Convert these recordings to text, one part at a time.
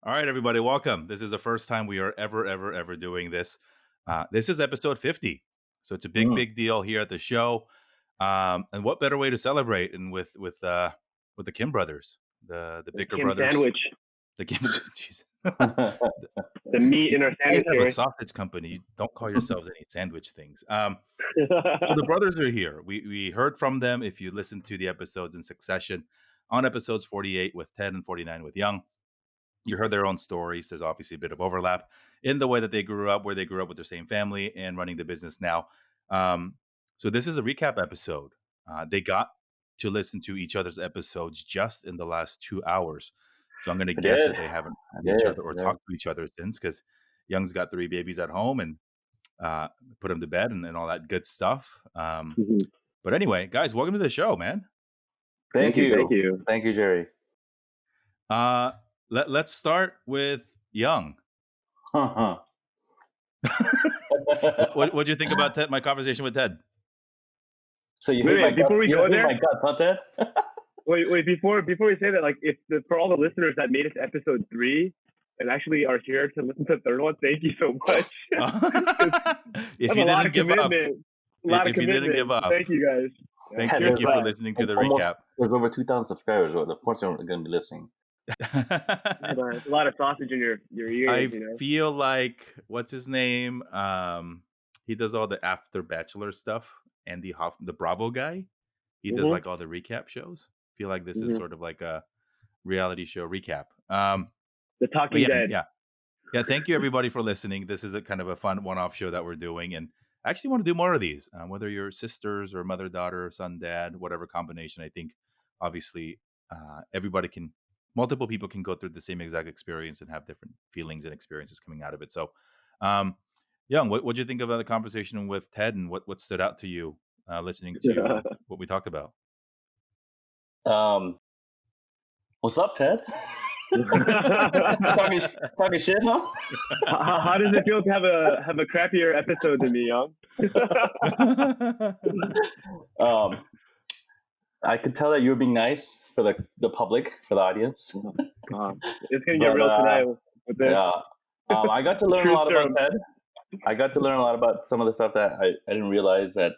All right, everybody, welcome. This is the first time we are ever doing this. This is episode 50, so it's a big, Mm. big deal here at the show. And what better way to celebrate and with the Kim brothers, the The Bicker Kim brothers, sandwich, the Kim. Jesus. the meat in our You guys sandwich have a here. sausage company. You don't call yourselves any sandwich things. So the brothers are here. We heard from them. If you listen to the episodes in succession, on episodes 48 with Ted and 49 with Young, you heard their own stories. There's obviously a bit of overlap in the way that they grew up, where they grew up with their same family and running the business now. Um, so this is a recap episode. They got to listen to each other's episodes just in the last 2 hours. So I'm going to I guess did. that they haven't I seen each did. other or Yeah. talked to each other since, because Young's got 3 babies at home and put them to bed and all that good stuff. Mhm. But anyway, guys, welcome to the show, man. Thank Thank you. you. Thank you, Jerry. Let's start with Young. Huh. What'd you think about Ted, my conversation with Ted? So you Wait, hate my before gut? we You go hate there? my gut, huh, Ted? Wait, before we say that, like, for all the listeners that made it to episode 3 and actually are here to listen to the third one, thank you so much. If That's you a lot didn't of give up, commitment. A lot of if you didn't commitment. give up, Thank you guys. thank Ted, you for there's listening to the almost, recap. there's over 2,000 subscribers. Of course, they're going to be listening. There's a lot of sausage in your ears, I you know. feel like, what's his name? He does all the after Bachelor stuff. Andy Hoffman, the Bravo guy. He does Mhm. like all the recap shows. I feel like this is Mhm. sort of like a reality show recap. The Talking Dead. Yeah. Thank you everybody for listening. This is a kind of a fun one-off show that we're doing, and I actually want to do more of these. Whether you're sisters or mother, daughter, son, dad, whatever combination. I think obviously multiple people can go through the same exact experience and have different feelings and experiences coming out of it. So, Young, what do you think of the conversation with Ted, and what stood out to you listening to what we talked about? What's up, Ted? talking shit, huh? How does it feel to have a crappier episode than me, Young? I could tell that you were being nice for the public, for the audience. It's gonna get real tonight with this. Yeah. I got to learn a lot about serum. Ted. I got to learn a lot about some of the stuff that I didn't realize, that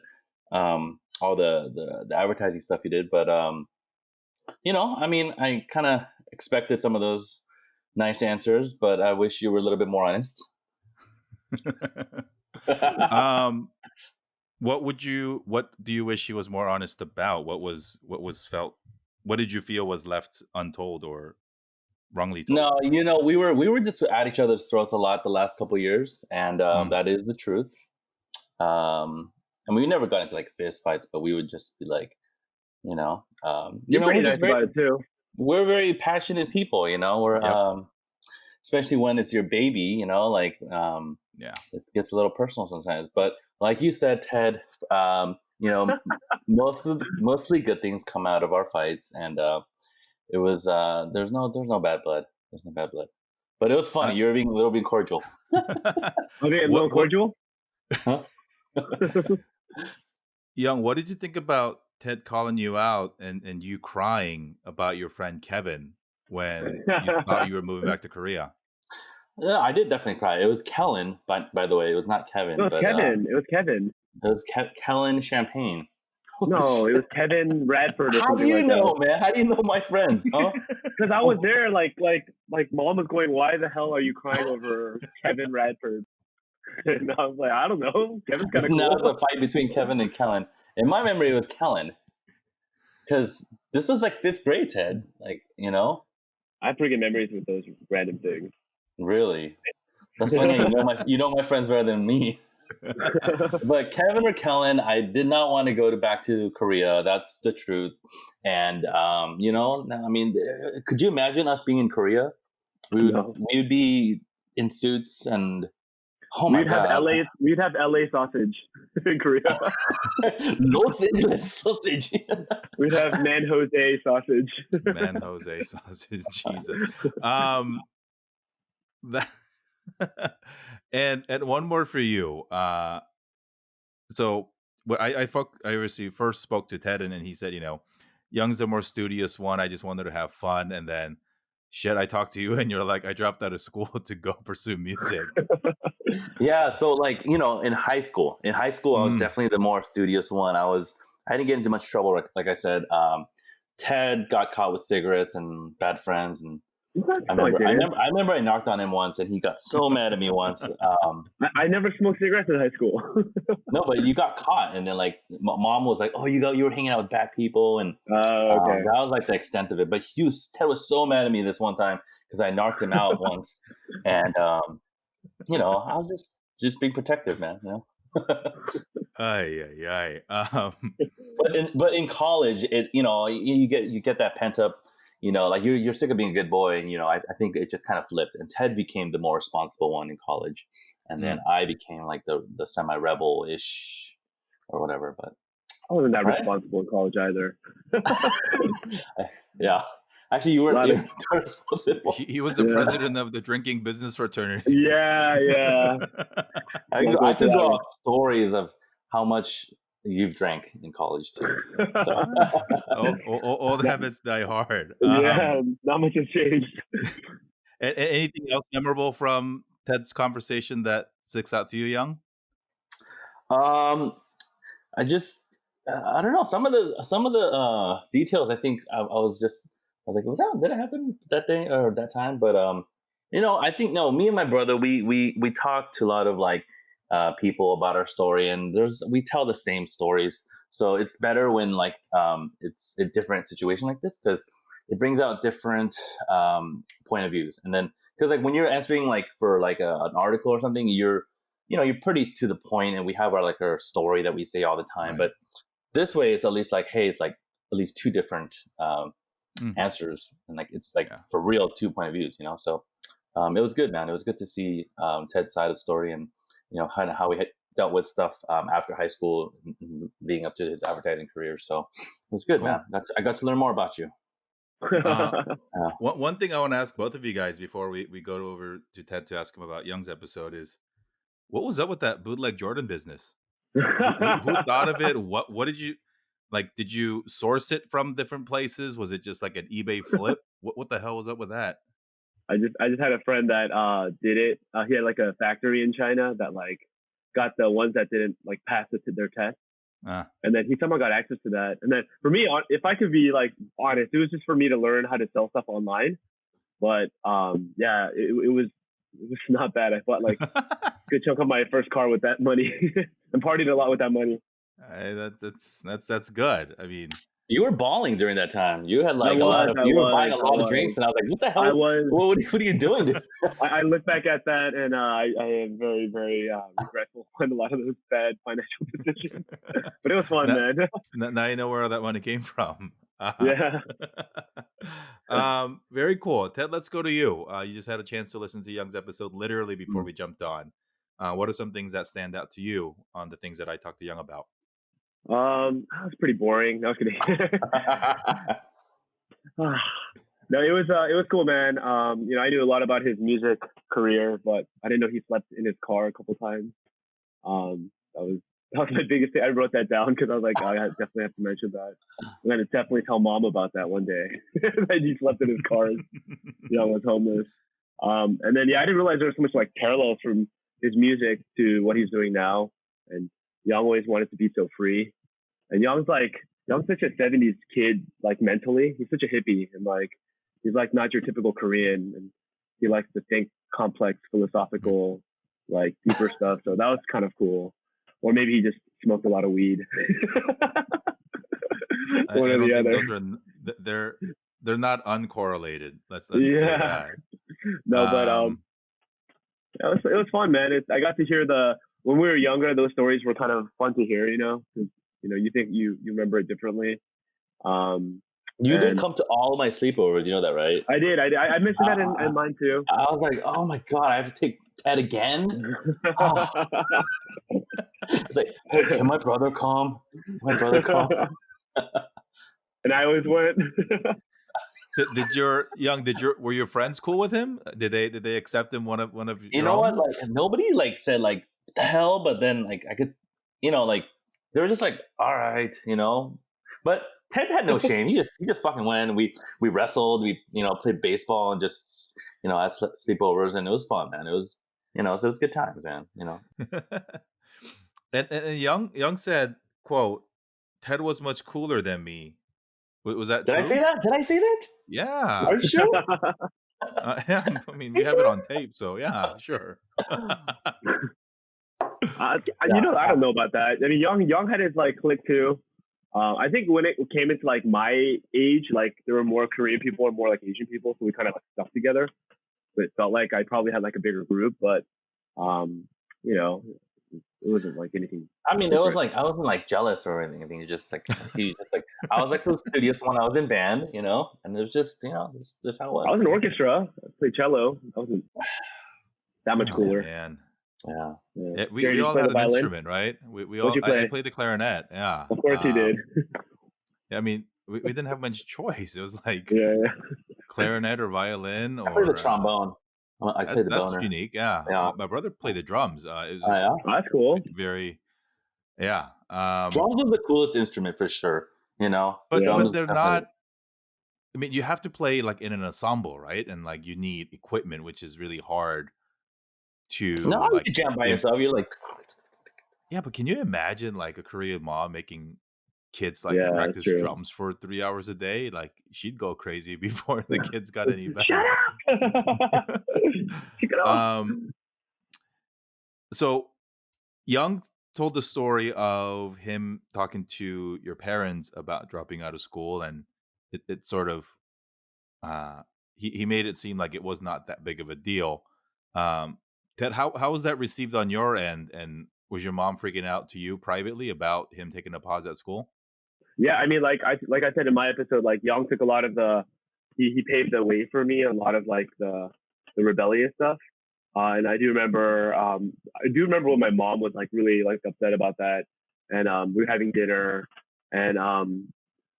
all the advertising stuff you did. But I mean, I kind of expected some of those nice answers, but I wish you were a little bit more honest. What do you wish he was more honest about? What did you feel was left untold or wrongly told? No, we were just at each other's throats a lot the last couple of years, and that is the truth. And we never got into like fist fights, but we would just be like, You're pretty nice about it too. We're very passionate people, we're especially when it's your baby, it gets a little personal sometimes. But like you said, Ted, mostly good things come out of our fights, and it was there's no bad blood. There's no bad blood. But it was funny. You were being a little bit cordial. Okay, a little cordial? Huh? Young, what did you think about Ted calling you out and you crying about your friend Kevin when you thought you were moving back to Korea? Yeah, I did definitely cry. It was Kellen, by the way. It was not Kevin. It was Kevin. It was Kellen Champagne. No, it was Kevin Radford. How do you know, man? How do you know my friends? Huh? Because I was there, like mom was going, "Why the hell are you crying over Kevin Radford?" And I was like, "I don't know. Kevin's kind of cool." Now it's a fight between Kevin and Kellen. In my memory, it was Kellen, because this was like 5th grade, Ted. Like, I have pretty good memories with those random things. Really? That's funny. You know my friends better than me. But Kevin or Kellen, I did not want to go back to Korea. That's the truth. And I mean, could you imagine us being in Korea? We would be in suits, and we'd have LA sausage in Korea. Los Angeles sausage. We'd have Man Jose sausage. Man Jose sausage. Jesus. And one more for you. So I obviously first spoke to Ted, and he said, Young's the more studious one. I just wanted to have fun, and then shit, I talked to you and you're like, I dropped out of school to go pursue music. Yeah, so like, in high school, I was Mm. definitely the more studious one. I didn't get into much trouble, like I said. Ted got caught with cigarettes and bad friends, and That's I not remember, good. I remember I knocked on him once, and he got so mad at me once. I never smoked cigarettes in high school. No, but you got caught, and then like mom was like, "Oh, you were hanging out with bad people," and Okay. that was like the extent of it. But Ted was so mad at me this one time because I knocked him out once, and I was just being protective, man. Ay. But in college, you get that pent up, like you're sick of being a good boy, and I think it just kind of flipped, and Ted became the more responsible one in college, and then I became like the semi rebel ish or whatever. But I wasn't that right? responsible in college either. Yeah, actually, you were responsible. He was the president of the drinking business fraternity. Yeah. I could go off stories of how much you've drank in college too. So. Old habits die hard. Yeah, not much has changed. Anything else memorable from Ted's conversation that sticks out to you, Young? I don't know, some of the details. I think I was like, did it happen that day or that time? But I think no. Me and my brother, we talked to a lot of like people about our story, and we tell the same stories. So it's better when like it's a different situation like this, because it brings out different point of views. And then because like when you're answering like for like an article or something, you're pretty to the point, and we have our story that we say all the time. Right. But this way, it's at least like, hey, it's like at least two different answers, and like it's like for real 2 point of views. So it was good, man. It was good to see Ted's side of the story, and kind of how we had dealt with stuff after high school, leading up to his advertising career. So it was good, man. I got to learn more about you. One thing I want to ask both of you guys before we go over to Ted to ask him about Young's episode is, what was up with that bootleg Jordan business? Who thought of it? What did you like? Did you source it from different places? Was it just like an eBay flip? What the hell was up with that? I just had a friend that did it. He had like a factory in China that like got the ones that didn't like pass it to their test. And then he somehow got access to that. And then for me, if I could be like honest, it was just for me to learn how to sell stuff online. But yeah, it was not bad. I bought like a good chunk of my first car with that money and partied a lot with that money. That's good. I mean, you were balling during that time. You had like you were buying a lot of drinks, and I was like, "What the hell? What are you doing, dude?" I look back at that, and I am very, very regretful on a lot of those bad financial decisions. But it was fun, man. Now you know where that money came from. Yeah. Very cool. Ted, let's go to you. You just had a chance to listen to Young's episode literally before we jumped on. What are some things that stand out to you on the things that I talked to Young about? That was pretty boring. No, I was kidding. No, it was cool, man. I knew a lot about his music career, but I didn't know he slept in his car a couple times. That was my biggest thing. I wrote that down because I was like, I definitely have to mention that. I'm gonna definitely tell mom about that one day that he slept in his car. Was homeless. And then I didn't realize there was so much like parallels from his music to what he's doing now. And Young always wanted to be so free. And Young's such a 70s kid, like mentally. He's such a hippie, and like he's like not your typical Korean, and he likes to think complex, philosophical, like deeper stuff. So that was kind of cool. Or maybe he just smoked a lot of weed. One or the other. They're not uncorrelated. Let's say that. No, but it was fun, man. I got to hear when we were younger, those stories were kind of fun to hear, because you think you remember it differently. You did come to all of my sleepovers, you know that, right? I did. I mentioned that in mine too. I was like, oh my god, I have to take Ted again. It's like, hey, can my brother come? And I always went. Were your friends cool with him? Did they accept him one of you know own? What, like nobody like said like the hell, but then like I could, like they were just like, all right, but Ted had no shame. He just fucking went. We wrestled. We played baseball and just had sleepovers, and it was fun, man. It was so it was good times, man. And Young said, "quote Ted was much cooler than me." Was that Did true? I say that? Did I say that? Yeah. Are you sure? Yeah. I mean, we have it on tape, so yeah, sure. I don't know about that. I mean, Young had his like click too. I think when it came into like my age, like there were more Korean people and more like Asian people, so we kind of like stuck together. So it felt like I probably had like a bigger group, but it wasn't like anything. I mean, it was like I wasn't like jealous or anything. It just like I was like the studious one. I was in band, and it was just this how it was. I was in orchestra. I played cello. I wasn't that much cooler. Man. Yeah. We all had an instrument, right? We all. I played the clarinet. Yeah. Of course you did. I mean, we didn't have much choice. It was like clarinet or violin or I played the trombone. I played the that's boner. unique. Yeah. My brother played the drums. It was that's cool. Very. Yeah. Drums are the coolest instrument for sure. But they're not. I mean, you have to play like in an ensemble, right? And like you need equipment, which is really hard to. No, like, you jam by yourself. You're like. Yeah, but can you imagine like a Korean mom making kids like practice drums for 3 hours a day? Like she'd go crazy before the kids got any better. Shut up! So Young told the story of him talking to your parents about dropping out of school, and it sort of he made it seem like it was not that big of a deal. Ted, how was that received on your end, and was your mom freaking out to you privately about him taking a pause at school? Yeah, I mean, like I said in my episode, like Young took a lot of he paved the way for me, a lot of like the rebellious stuff. And I do remember when my mom was like really like upset about that, and we were having dinner, and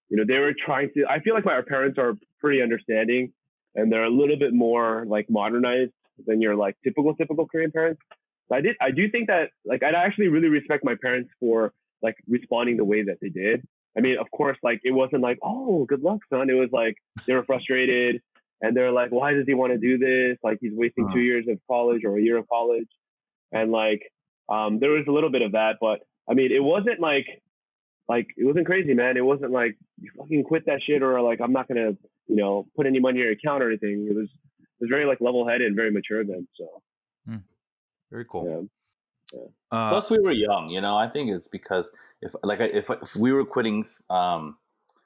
they were trying to. I feel like our parents are pretty understanding, and they're a little bit more like modernized than your like typical Korean parents. So I do think that like I actually really respect my parents for like responding the way that they did. I mean, of course, like it wasn't like, oh, good luck, son. It was like they were frustrated. And they're like, why does he want to do this? Like he's wasting 2 years of college or a year of college. And like, there was a little bit of that, but I mean, it wasn't like it wasn't crazy, man. It wasn't like you fucking quit that shit or like, I'm not going to, put any money in your account or anything. It was very like level headed and very mature then. So very cool. Yeah. Plus we were young, I think it's because if we were quitting,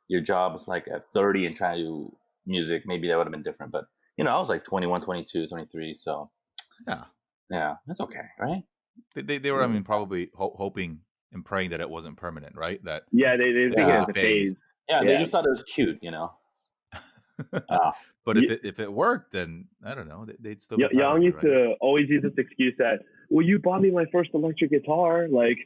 your jobs like at 30 and trying to do music, maybe that would have been different, but I was like 21, 22, 23, so yeah, that's okay, right? They were, I mean, probably hoping and praying that it wasn't permanent, right? That they think it was a phase. Yeah, they just thought it was cute, but if it worked, then I don't know, they'd still. Young used to always use this excuse that, well, you bought me my first electric guitar, like,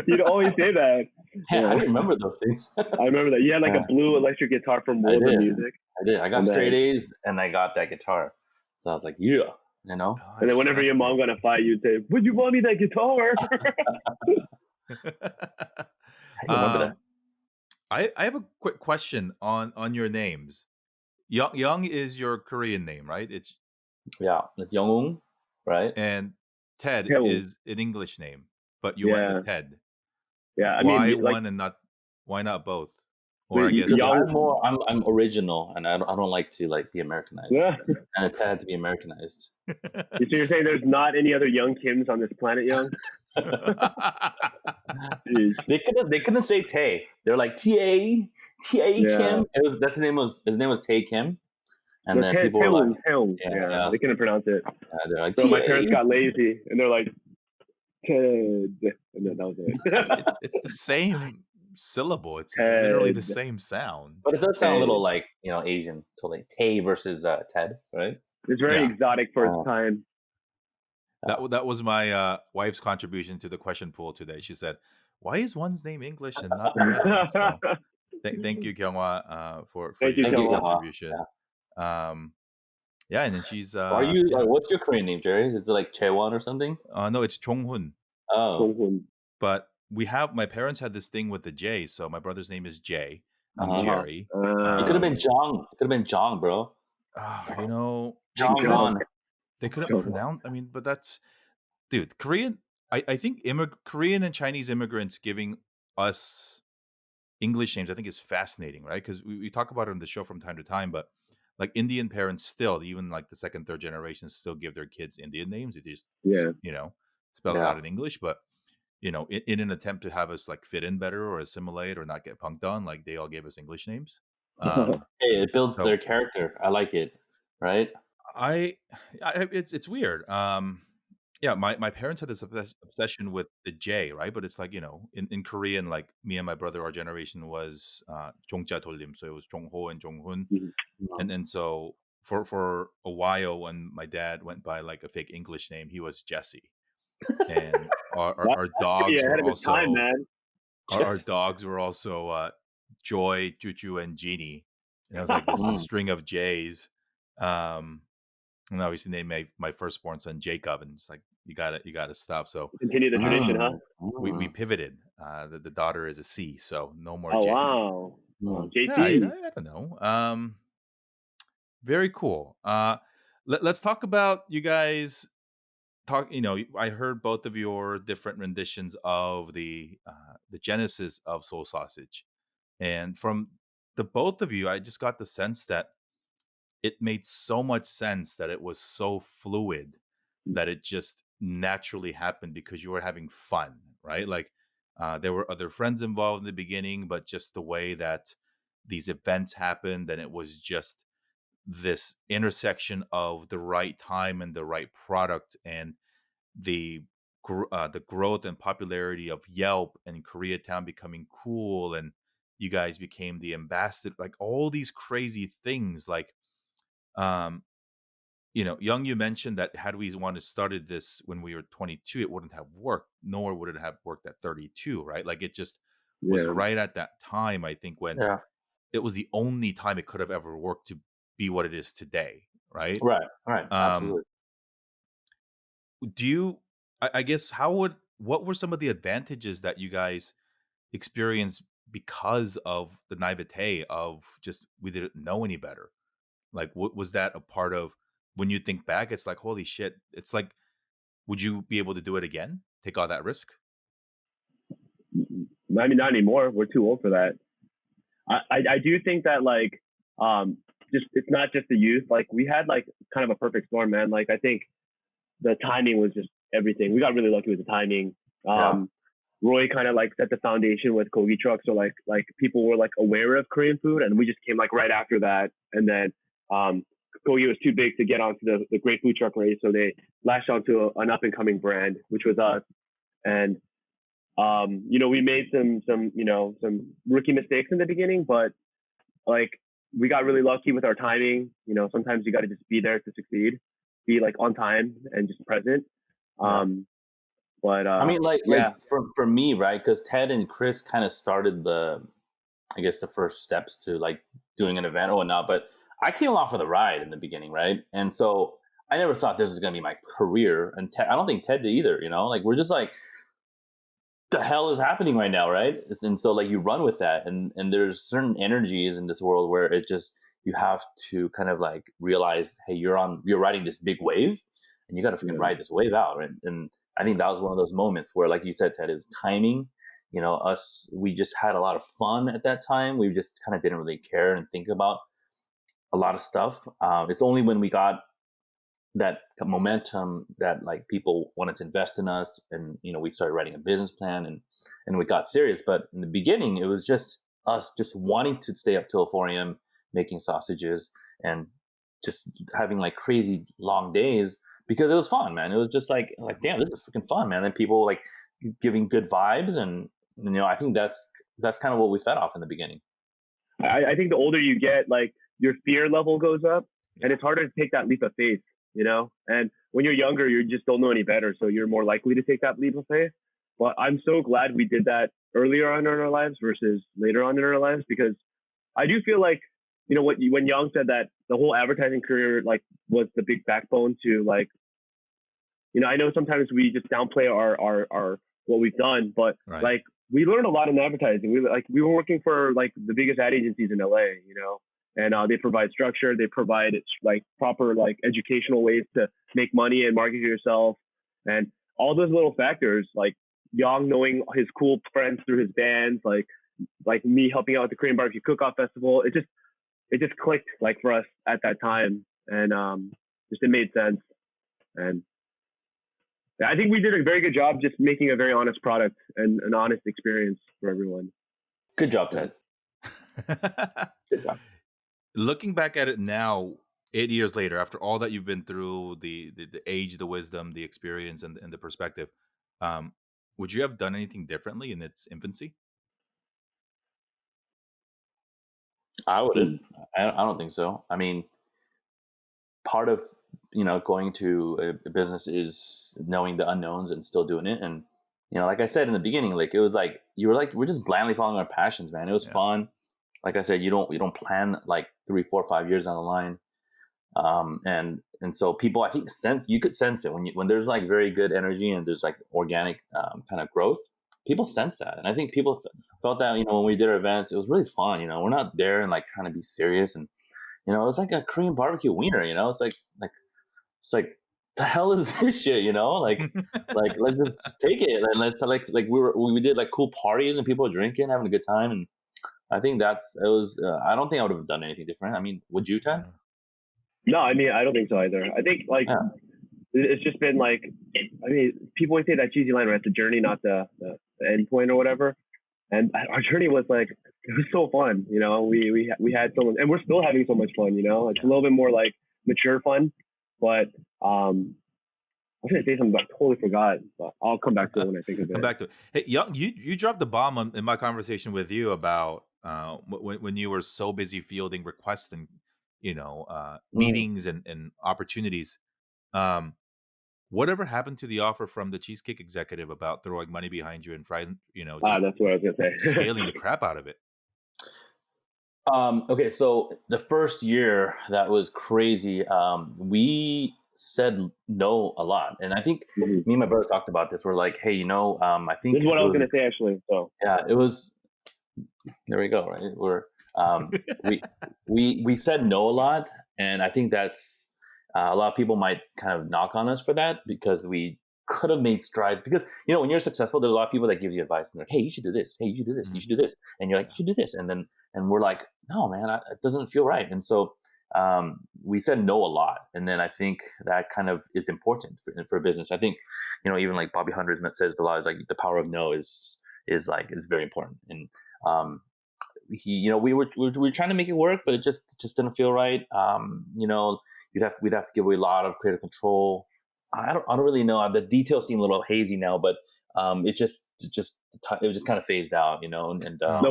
you'd always say that. Yeah, I didn't remember those things. I remember that. You had like a blue electric guitar from World of Music. I did. I got straight A's and I got that guitar, so I was like, yeah, and then whenever your mom got a fight, you'd say, would you buy me that guitar? I remember that. I have a quick question on your names. Young is your Korean name, right? It's Young, right? And Ted is an English name, but you went with Ted. Yeah, I why mean, one and not why not both? Or I guess I'm original, and I don't like to like be Americanized. Yeah. And it had to be Americanized. So you're saying there's not any other Young Kims on this planet, Young? They couldn't say Tae. They're like T.A. Kim. His name was Tae Kim. And then people were like, they couldn't pronounce it. They're like, so my parents got lazy, and they're like, Ted, and then that was it. It's the same syllable. It's literally the same sound. But it does sound a little like Asian, totally. Tae versus Ted, right? It's very exotic for its time. That was my wife's contribution to the question pool today. She said, "Why is one's name English and not the other?" So, thank you, Kyunghwa, for your contribution. And then she's. Are you? What's your Korean name, Jerry? Is it like Chaewon or something? No, it's Chonghun. Oh, Chonghun. But my parents had this thing with the J. So my brother's name is Jay. I'm Uh-huh. Jerry. It could have been Uh, Jong. It could have been Jong, bro. You know, Big Jong John. Han. they couldn't John. pronounce. I mean, but that's dude. Korean. I think Korean and Chinese immigrants giving us English names, I think, is fascinating, right? Because we talk about it on the show from time to time, but like Indian parents still, even like the second, third generations, still give their kids Indian names. It just, Yeah. spell it Yeah. out in English. But, in an attempt to have us like fit in better or assimilate or not get punked on, like they all gave us English names. Hey, it builds their So character. I like it. Right? I, it's weird. Yeah, my parents had this obsession with the J, right? But it's like, in Korean, like me and my brother, our generation was Jongja Dollim, so it was Jongho and Jonghun, Mhm. and so for a while, when my dad went by like a fake English name, he was Jesse, and our That's pretty dogs ahead were of his time, also man. our Yes. dogs were also Joy, Juju, and Genie, and it was like this Mm. string of J's. Um, and obviously they made my firstborn son Jacob, and it's like you gotta stop. So Continue the tradition, huh? we Mm. pivoted. The daughter is a C, so no more Oh J's. wow. Mm. Yeah, JC. I don't know. Very cool. Let's talk about you guys. I heard both of your different renditions of the genesis of Soul Sausage, and from the both of you, I just got the sense that it made so much sense, that it was so fluid, that it just naturally happened because you were having fun, right? Like there were other friends involved in the beginning, but just the way that these events happened, and it was just this intersection of the right time and the right product, and the the growth and popularity of Yelp and Koreatown becoming cool, and you guys became the ambassador, like all these crazy things. Like um Young, you mentioned that had we wanted started this when we were 22, it wouldn't have worked, nor would it have worked at 32, right? Like it just was Yeah. right at that time, I think, when Yeah. it was the only time it could have ever worked to be what it is today, right? Right. Right. Um, Absolutely. do you, I guess, what were some of the advantages that you guys experienced because of the naivete of just we didn't know any better? Like, what was that a part of when you think back? It's like, holy shit. It's like, would you be able to do it again? Take all that risk? I mean, not anymore. We're too old for that. I do think that like just it's not just the youth. Like we had like kind of a perfect storm, man. Like I think the timing was just everything. We got really lucky with the timing. Yeah. Roy kind of like set the foundation with Kogi truck, so like people were like aware of Korean food, and we just came like right after that. And then Kogi was too big to get onto the great food truck race, so they latched onto an up and coming brand, which was us. And we made some rookie mistakes in the beginning, but like we got really lucky with our timing. Sometimes you got to just be there to succeed, be like on time and just present. Yeah. But I mean, like yeah, for me, right? Because Ted and Chris kind of started I guess, the first steps to like doing an event or whatnot. But I came along for the ride in the beginning, right? And so I never thought this was going to be my career, and I don't think Ted did either. Like we're just like, the hell is happening right now, right? And so like you run with that, and there's certain energies in this world where it just, you have to kind of like realize, hey, you're riding this big wave, and you got to freaking yeah, ride this wave out. And I think that was one of those moments where, like you said, Ted, is timing. We just had a lot of fun at that time. We just kind of didn't really care and think about a lot of stuff. It's only when we got that momentum that like people wanted to invest in us, and we started writing a business plan, and we got serious. But in the beginning, it was just us just wanting to stay up till 4 a.m. making sausages, and just having like crazy long days, because it was fun, man. It was just like damn, this is freaking fun, man. And people like giving good vibes, and I think that's kind of what we fed off in the beginning. I think the older you get, like your fear level goes up, and it's harder to take that leap of faith. And when you're younger, you just don't know any better, so you're more likely to take that leap of faith. But I'm so glad we did that earlier on in our lives versus later on in our lives, because I do feel like, when Young said that the whole advertising career like was the big backbone to like, I know sometimes we just downplay our what we've done. But Right. like we learned a lot in advertising. We were working for like the biggest ad agencies in LA, you know, and they provide structure, they provide like proper like educational ways to make money and market yourself, and all those little factors like Young knowing his cool friends through his bands, like me helping out at the Korean Barbecue Cook-Off Festival. It just clicked like for us at that time, and just it made sense. And I think we did a very good job just making a very honest product and an honest experience for everyone. Good job, Ted. Good job. Looking back at it now, 8 years later, after all that you've been through, the age, the wisdom, the experience, and the perspective, would you have done anything differently in its infancy? I wouldn't. I don't think so. I mean, part of going to a business is knowing the unknowns and still doing it. And like I said in the beginning, like it was like you were like we're just blindly following our passions, man. It was fun. Like I said, you don't plan like 3, 4, 5 years down the line. And so people, I think, you could sense it when there's like very good energy and there's like organic kind of growth. People sense that, and I think people felt that when we did our events, it was really fun. We're not there and like trying to be serious, and it was like a Korean barbecue wiener. It's like the hell is this shit? Like let's just take it and let's like we did like cool parties and people were drinking, having a good time, and I think it was. I don't think I would have done anything different. I mean, would you, Ted? No, I mean I don't think so either. I think like it's just been like, I mean, people always say that cheesy line, right? The journey, not the end point or whatever. And our journey was like, it was so fun. We had so much, and we're still having so much fun. It's a little bit more like mature fun, but I was gonna say something, but I totally forgot. But I'll come back to it when I think of it. Come back to it. Hey, Young, you dropped the bomb in my conversation with you about when you were so busy fielding requests and meetings and opportunities. Whatever happened to the offer from the cheesecake executive about throwing money behind you and just that's what I was gonna say. scaling the crap out of it? Okay, so the first year that was crazy. We said no a lot, and I think me and my brother talked about this. We're like, hey, I think this is what I was gonna say actually. So yeah, it was. There we go. Right, we said no a lot, and I think that's a lot of people might kind of knock on us for that because we could have made strides. Because when you're successful, there's a lot of people that gives you advice and they're like, hey, you should do this. Hey, you should do this. You should do this. And you're like, you should do this. And we're like, no, man, it doesn't feel right. And so we said no a lot, and then I think that kind of is important for a business. I think even like Bobby Hundreds says a lot is like the power of no is very important. And we were trying to make it work, but it just didn't feel right. We'd have to give away a lot of creative control. I don't really know. The details seem a little hazy now, but it just kind of phased out, no,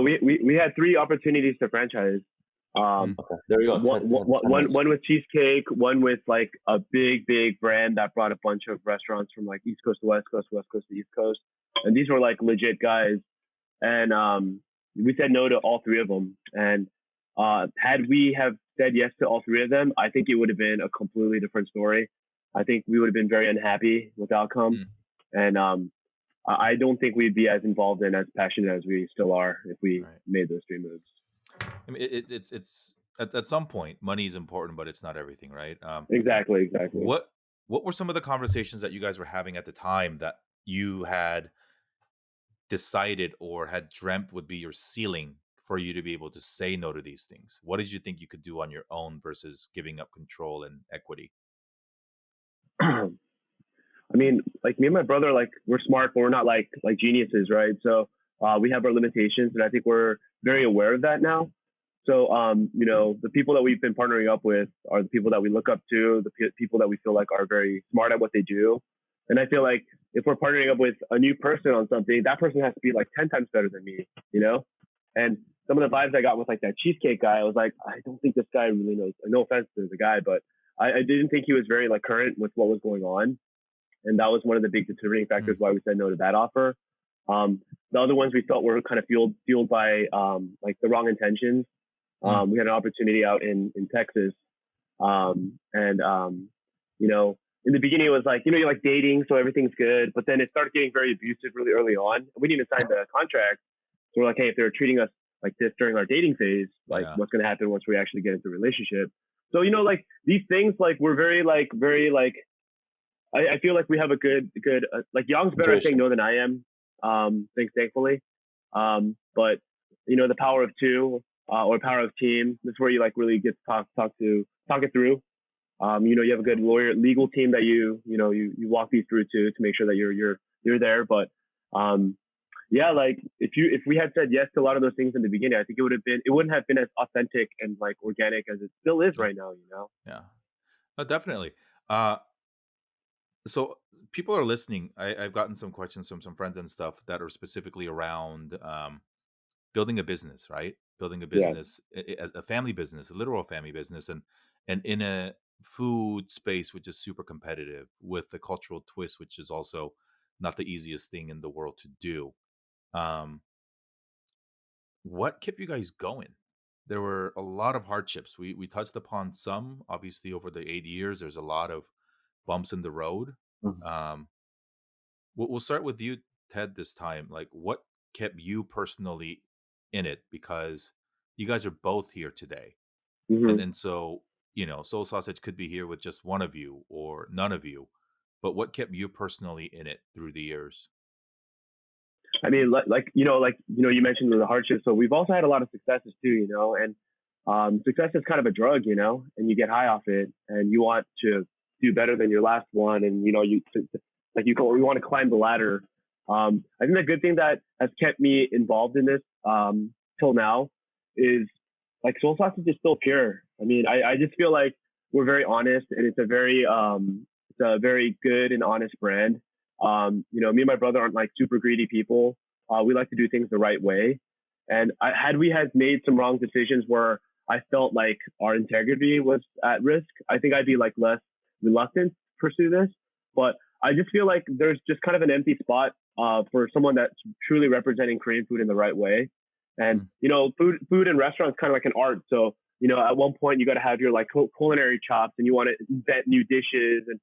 we had 3 opportunities to franchise. Okay, there we go. One with cheesecake, one with like a big brand that brought a bunch of restaurants from like East Coast to West Coast, West Coast to East Coast, and these were like legit guys. And we said no to all 3 of them. And had we have said yes to all 3 of them, I think it would have been a completely different story. I think we would have been very unhappy with the outcome. And I don't think we'd be as involved and as passionate as we still are if we made those 3 moves. I mean, it's at some point, money is important, but it's not everything, right? Exactly. What were some of the conversations that you guys were having at the time that you had decided or had dreamt would be your ceiling for you to be able to say no to these things? What did you think you could do on your own versus giving up control and equity? I mean, like me and my brother, like we're smart, but we're not like geniuses, right? So we have our limitations, and I think we're very aware of that now. So the people that we've been partnering up with are the people that we look up to, the people that we feel like are very smart at what they do. And I feel like if we're partnering up with a new person on something, that person has to be like 10 times better than me, And some of the vibes I got with like that cheesecake guy, I was like, I don't think this guy really knows. No offense to the guy, but I didn't think he was very like current with what was going on. And that was one of the big determining factors why we said no to that offer. The other ones we felt were kind of fueled by like the wrong intentions. We had an opportunity out in Texas, and in the beginning it was like, you're like dating, so everything's good. But then it started getting very abusive really early on. We didn't even sign the contract. So we're like, hey, if they're treating us like this during our dating phase, like what's going to happen once we actually get into a relationship? So, like these things, like we're very I feel like we have a good, like Young's better at saying no than I am. Thankfully. But the power of two, or power of team, that's where you like really get to talk it through. You have a good legal team that you walk these through to make sure that you're there. But, yeah, like if we had said yes to a lot of those things in the beginning, I think it wouldn't have been as authentic and like organic as it still is right now, Yeah, definitely. So people are listening. I've gotten some questions from some friends and stuff that are specifically around building a business, right? Building a business, a family business, a literal family business, and in a food space which is super competitive with the cultural twist, which is also not the easiest thing in the world to do. What kept you guys going? There were a lot of hardships. We touched upon some, obviously, over the 8 years. There's a lot of bumps in the road. Um, we'll start with you, Ted, this time. Like, what kept you personally in it? Because you guys are both here today. Mm-hmm. And so, Soul Sausage could be here with just one of you or none of you. But what kept you personally in it through the years? I mean, you mentioned the hardships. So we've also had a lot of successes too, and success is kind of a drug, and you get high off it, and you want to do better than your last one, and you want to climb the ladder. I think the good thing that has kept me involved in this till now is like Soul Sausage is still pure. I mean, I just feel like we're very honest, and it's a very good and honest brand. Me and my brother aren't like super greedy people. We like to do things the right way. And had we made some wrong decisions where I felt like our integrity was at risk, I think I'd be like less reluctant to pursue this. But I just feel like there's just kind of an empty spot for someone that's truly representing Korean food in the right way. And food and restaurants kind of like an art. So at one point you got to have your like culinary chops, and you want to invent new dishes and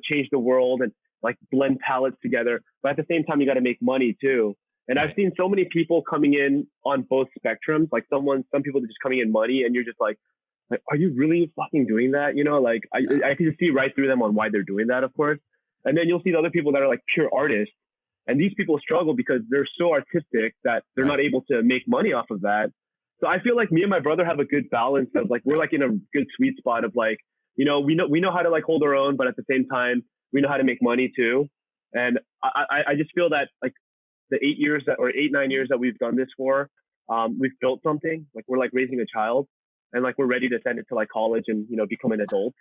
change the world and like blend palettes together. But at the same time, you got to make money too. And I've seen so many people coming in on both spectrums. Like some people are just coming in money, and you're just like, are you really fucking doing that? Like I can just see right through them on why they're doing that, of course. And then you'll see the other people that are like pure artists. And these people struggle because they're so artistic that they're not able to make money off of that. So I feel like me and my brother have a good balance of like, we're like in a good sweet spot of like, we know how to like hold our own, but at the same time, we know how to make money too. And I just feel that like the 8 years 9 years that we've done this for, we've built something. Like we're like raising a child, and like we're ready to send it to like college and become an adult.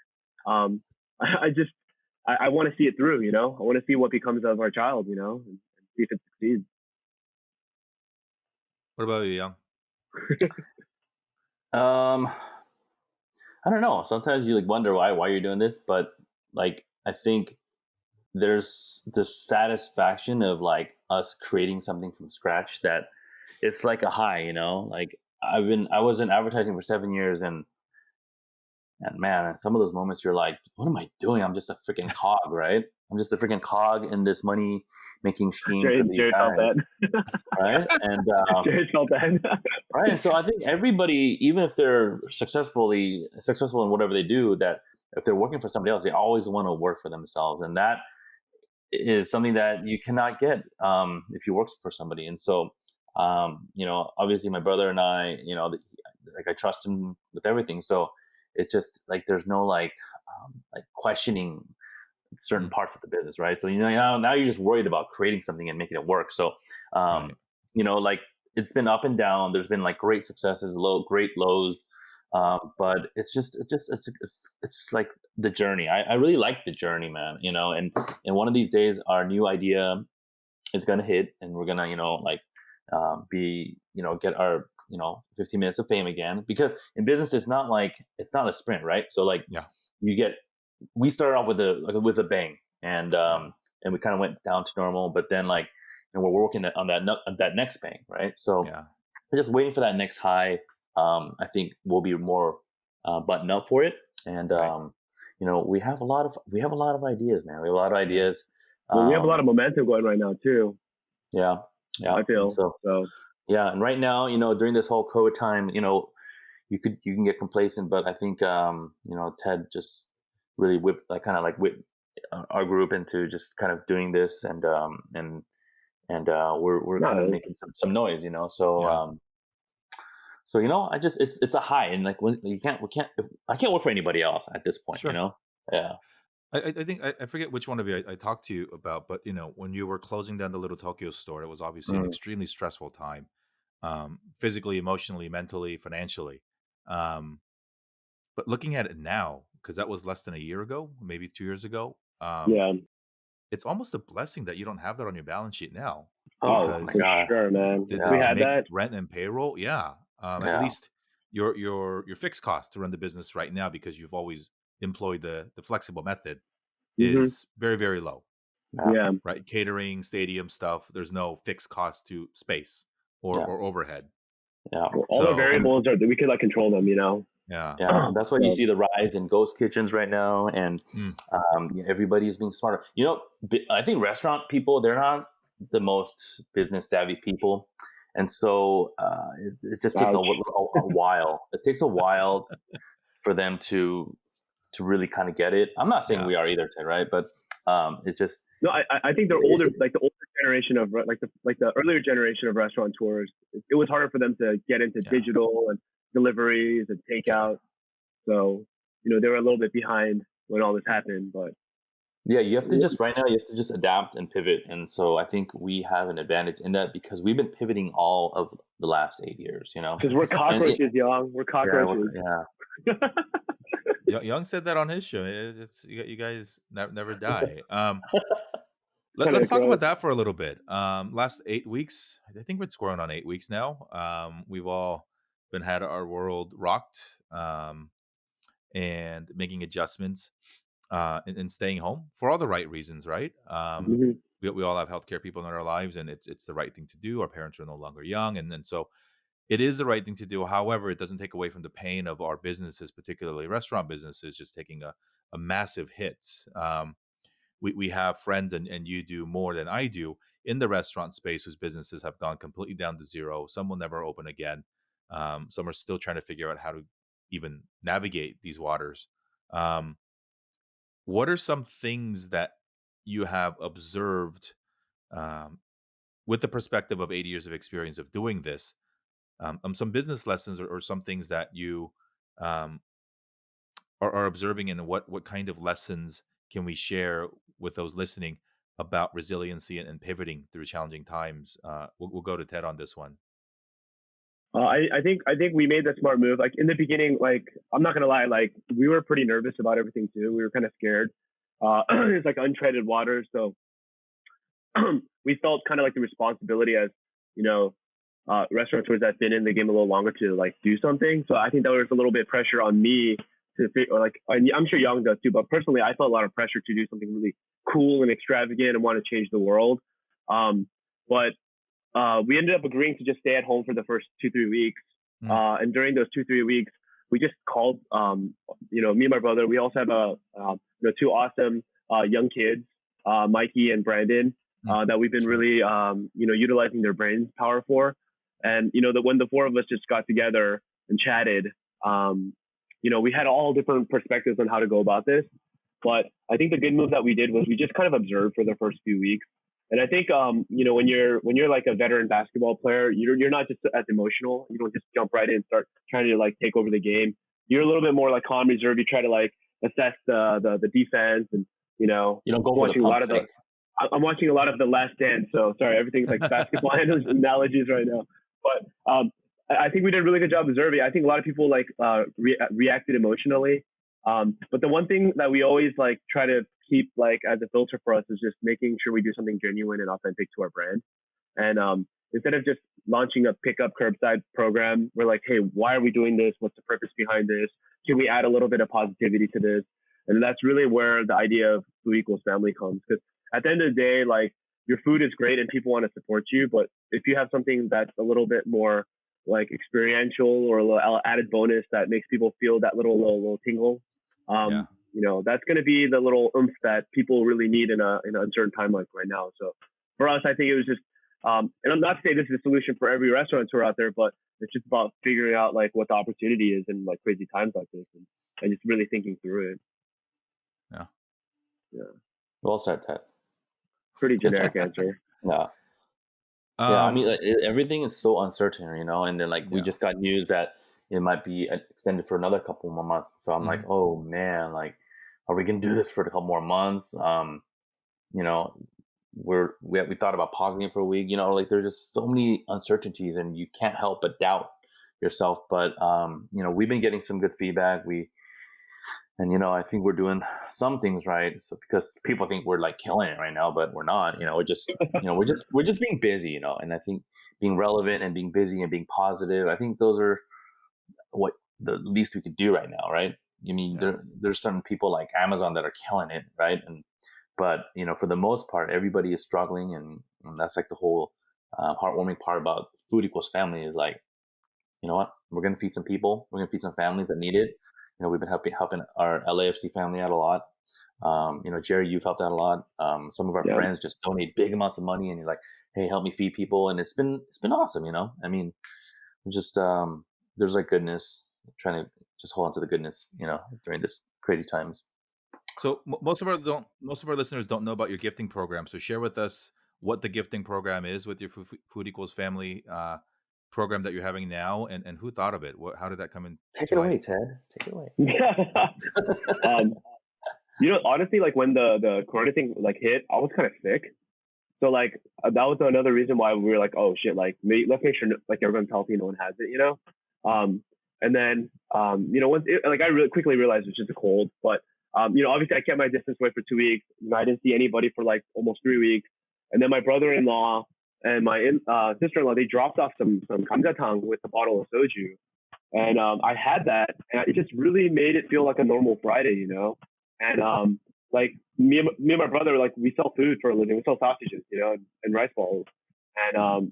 I want to see it through. I want to see what becomes of our child. And see if it succeeds. What about you, Young? I don't know. Sometimes you like wonder why you're doing this, but like I think there's the satisfaction of like us creating something from scratch that it's like a high, like I was in advertising for 7 years, and man, some of those moments you're like, what am I doing? I'm just a freaking cog, right? I'm just a freaking cog in this money making scheme for these guys, right? And Jared felt that. right. And so I think everybody, even if they're successful in whatever they do, that if they're working for somebody else, they always want to work for themselves, and that is something that you cannot get if you work for somebody. And so, obviously my brother and I, like I trust him with everything. So it's just like, there's no like questioning certain parts of the business. Right. So, now you're just worried about creating something and making it work. So, like it's been up and down. There's been like great successes, great lows. But it's like the journey. I really like the journey, man, and one of these days our new idea is going to hit, and we're going to, get our, 15 minutes of fame again, because in business, it's not a sprint, right? So like, we started off with a bang, and we kind of went down to normal, but then like, we're working on that next bang, right? So we're just waiting for that next high. I think we'll be more buttoned up for it, and we have a lot of ideas, man. We have a lot of ideas. Well, we have a lot of momentum going right now too. Yeah, yeah. I feel So so. yeah, and right now, during this whole COVID time, you can get complacent, but I think Ted just really whipped our group into just kind of doing this, and we're kind of No, making some noise, So Yeah. so it's a high, and like I can't work for anybody else at this point, Sure. Yeah, I think I forget which one of you I talked to you about, but when you were closing down the Little Tokyo store, it was obviously an mm, extremely stressful time, physically, emotionally, mentally, financially. Um, but looking at it now, because that was less than a year ago, maybe 2 years ago, yeah. it's almost a blessing that you don't have that on your balance sheet now, Oh, oh my for because god, sure, man. If we to yeah, had make that, rent and payroll, yeah, at yeah, least your fixed cost to run the business right now, because you've always employed the flexible method, hmm is very, very low. yeah, yeah. Right? Catering, stadium stuff, there's no fixed cost to space yeah, or overhead. yeah. Well, all the So, And variables are we could like control them, yeah. yeah, that's why you So see the rise in ghost kitchens right now, and Mm, everybody is being smarter. I think restaurant people, they're not the most business savvy people, and so it just takes ouch. a while. It takes a while for them to really kind of get it. I'm not saying yeah. we are either, Ted, right? But it just No, I think they're older, like the older generation of like the earlier generation of restaurateurs. It was harder for them to get into Yeah. digital and deliveries and Sure. takeout. So they were a little bit behind when all this happened. But yeah, you have to just right now you have to just adapt and pivot, and so I think we have an advantage in that because we've been pivoting all of the last 8 years, because we're and cockroaches, young, we're yeah, cockroaches. yeah, Young said that on his show. It's you guys never die. Kind Let's of talk gross. about that for a little bit. Last 8 weeks, I think we're scoring on 8 weeks now. We've all been had our world rocked, and making adjustments, and staying home for all the right reasons, right? hmm We all have healthcare people in our lives, and it's the right thing to do. Our parents are no longer young, and then so it is the right thing to do. However, it doesn't take away from the pain of our businesses, particularly restaurant businesses, just taking a massive hit. We have friends, and you do more than I do in the restaurant space, whose businesses have gone completely down to zero. Some will never open again. Some are still trying to figure out how to even navigate these waters. Um, what are some things that you have observed, um, with the perspective of 80 years of experience of doing this? Some business lessons, or some things that you, um, are observing, and what kind of lessons can we share with those listening about resiliency and pivoting through challenging times? We'll go to Ted on this one. I think we made the smart move. Like in the beginning, like I'm not gonna lie, like we were pretty nervous about everything too. We were kind of scared. It's like untreaded water, so we felt kind of like the responsibility as you know restaurateurs that have been in the game a little longer to like do something. So I think there was a little bit of pressure on me or like I'm sure Young does too, but personally I felt a lot of pressure to do something really cool and extravagant and want to change the world. But we ended up agreeing to just stay at home for the first 2-3 weeks. Mm, And during those 2-3 weeks, we just called, me and my brother. We also have two awesome young kids, Mikey and Brandon, mm, that we've been sure. really, utilizing their brains power for. And when the four of us just got together and chatted, we had all different perspectives on how to go about this. But I think the good move that we did was we just kind of observed for the first few weeks. And I think when you're like a veteran basketball player, you're not just as emotional. You don't just jump right in and start trying to like take over the game. You're a little bit more like calm, reserved. You try to like assess the defense, and you don't go for the watching a pump lot of fake. I'm watching a lot of The Last Dance. So sorry, everything's like basketball analogies right now. But I think we did a really good job observing. I think a lot of people like reacted emotionally. But the one thing that we always like try to keep like as a filter for us is just making sure we do something genuine and authentic to our brand. And instead of just launching a pickup curbside program, we're like, hey, why are we doing this? What's the purpose behind this? Can we add a little bit of positivity to this? And that's really where the idea of food equals family comes. Because at the end of the day, like your food is great and people want to support you, but if you have something that's a little bit more like experiential or a little added bonus that makes people feel that little tingle, Yeah. that's going to be the little oomph that people really need in an uncertain time like right now. So for us, I think it was just, and I'm not saying this is a solution for every restaurateur out there, but it's just about figuring out like what the opportunity is in like crazy times like this, and just really thinking through it. Yeah. Yeah. Well said, Ted. Pretty generic answer. Yeah. I mean, everything is so uncertain, and then like we just got news that it might be extended for another couple more months. So I'm like, oh man, like, are we gonna do this for a couple more months? We thought about pausing it for a week. Like there's just so many uncertainties, and you can't help but doubt yourself. But we've been getting some good feedback. I think we're doing some things right. So because people think we're like killing it right now, but we're not. We're just we're just being busy. And I think being relevant and being busy and being positive, I think those are what the least we could do right now, right? I mean, there's some people like Amazon that are killing it, right? But for the most part, everybody is struggling, and that's like the whole heartwarming part about food equals family is like, you know what? We're gonna feed some people. We're gonna feed some families that need it. We've been helping our LAFC family out a lot. Jerry, you've helped out a lot. Some of our friends just donate big amounts of money, and you're like, hey, help me feed people, and it's been awesome. I mean, just there's like goodness, trying to just hold on to the goodness, during this crazy times. So most of our listeners don't know about your gifting program. So share with us what the gifting program is with your Food Equals Family program that you're having now, and who thought of it? How did that come in? Take it away, Ted. Take it away. Honestly, like when the corona thing like hit, I was kind of sick. So like that was another reason why we were like, oh shit, like let's make sure like everyone's healthy, no one has it, And then once I really quickly realized it was just a cold, but obviously I kept my distance away for 2 weeks. I didn't see anybody for like almost 3 weeks, and then my brother-in-law and my sister-in-law, they dropped off some kamjatang with a bottle of soju, and I had that, and it just really made it feel like a normal Friday, and like me and my brother, like we sell food for a living. We sell sausages, and rice balls, and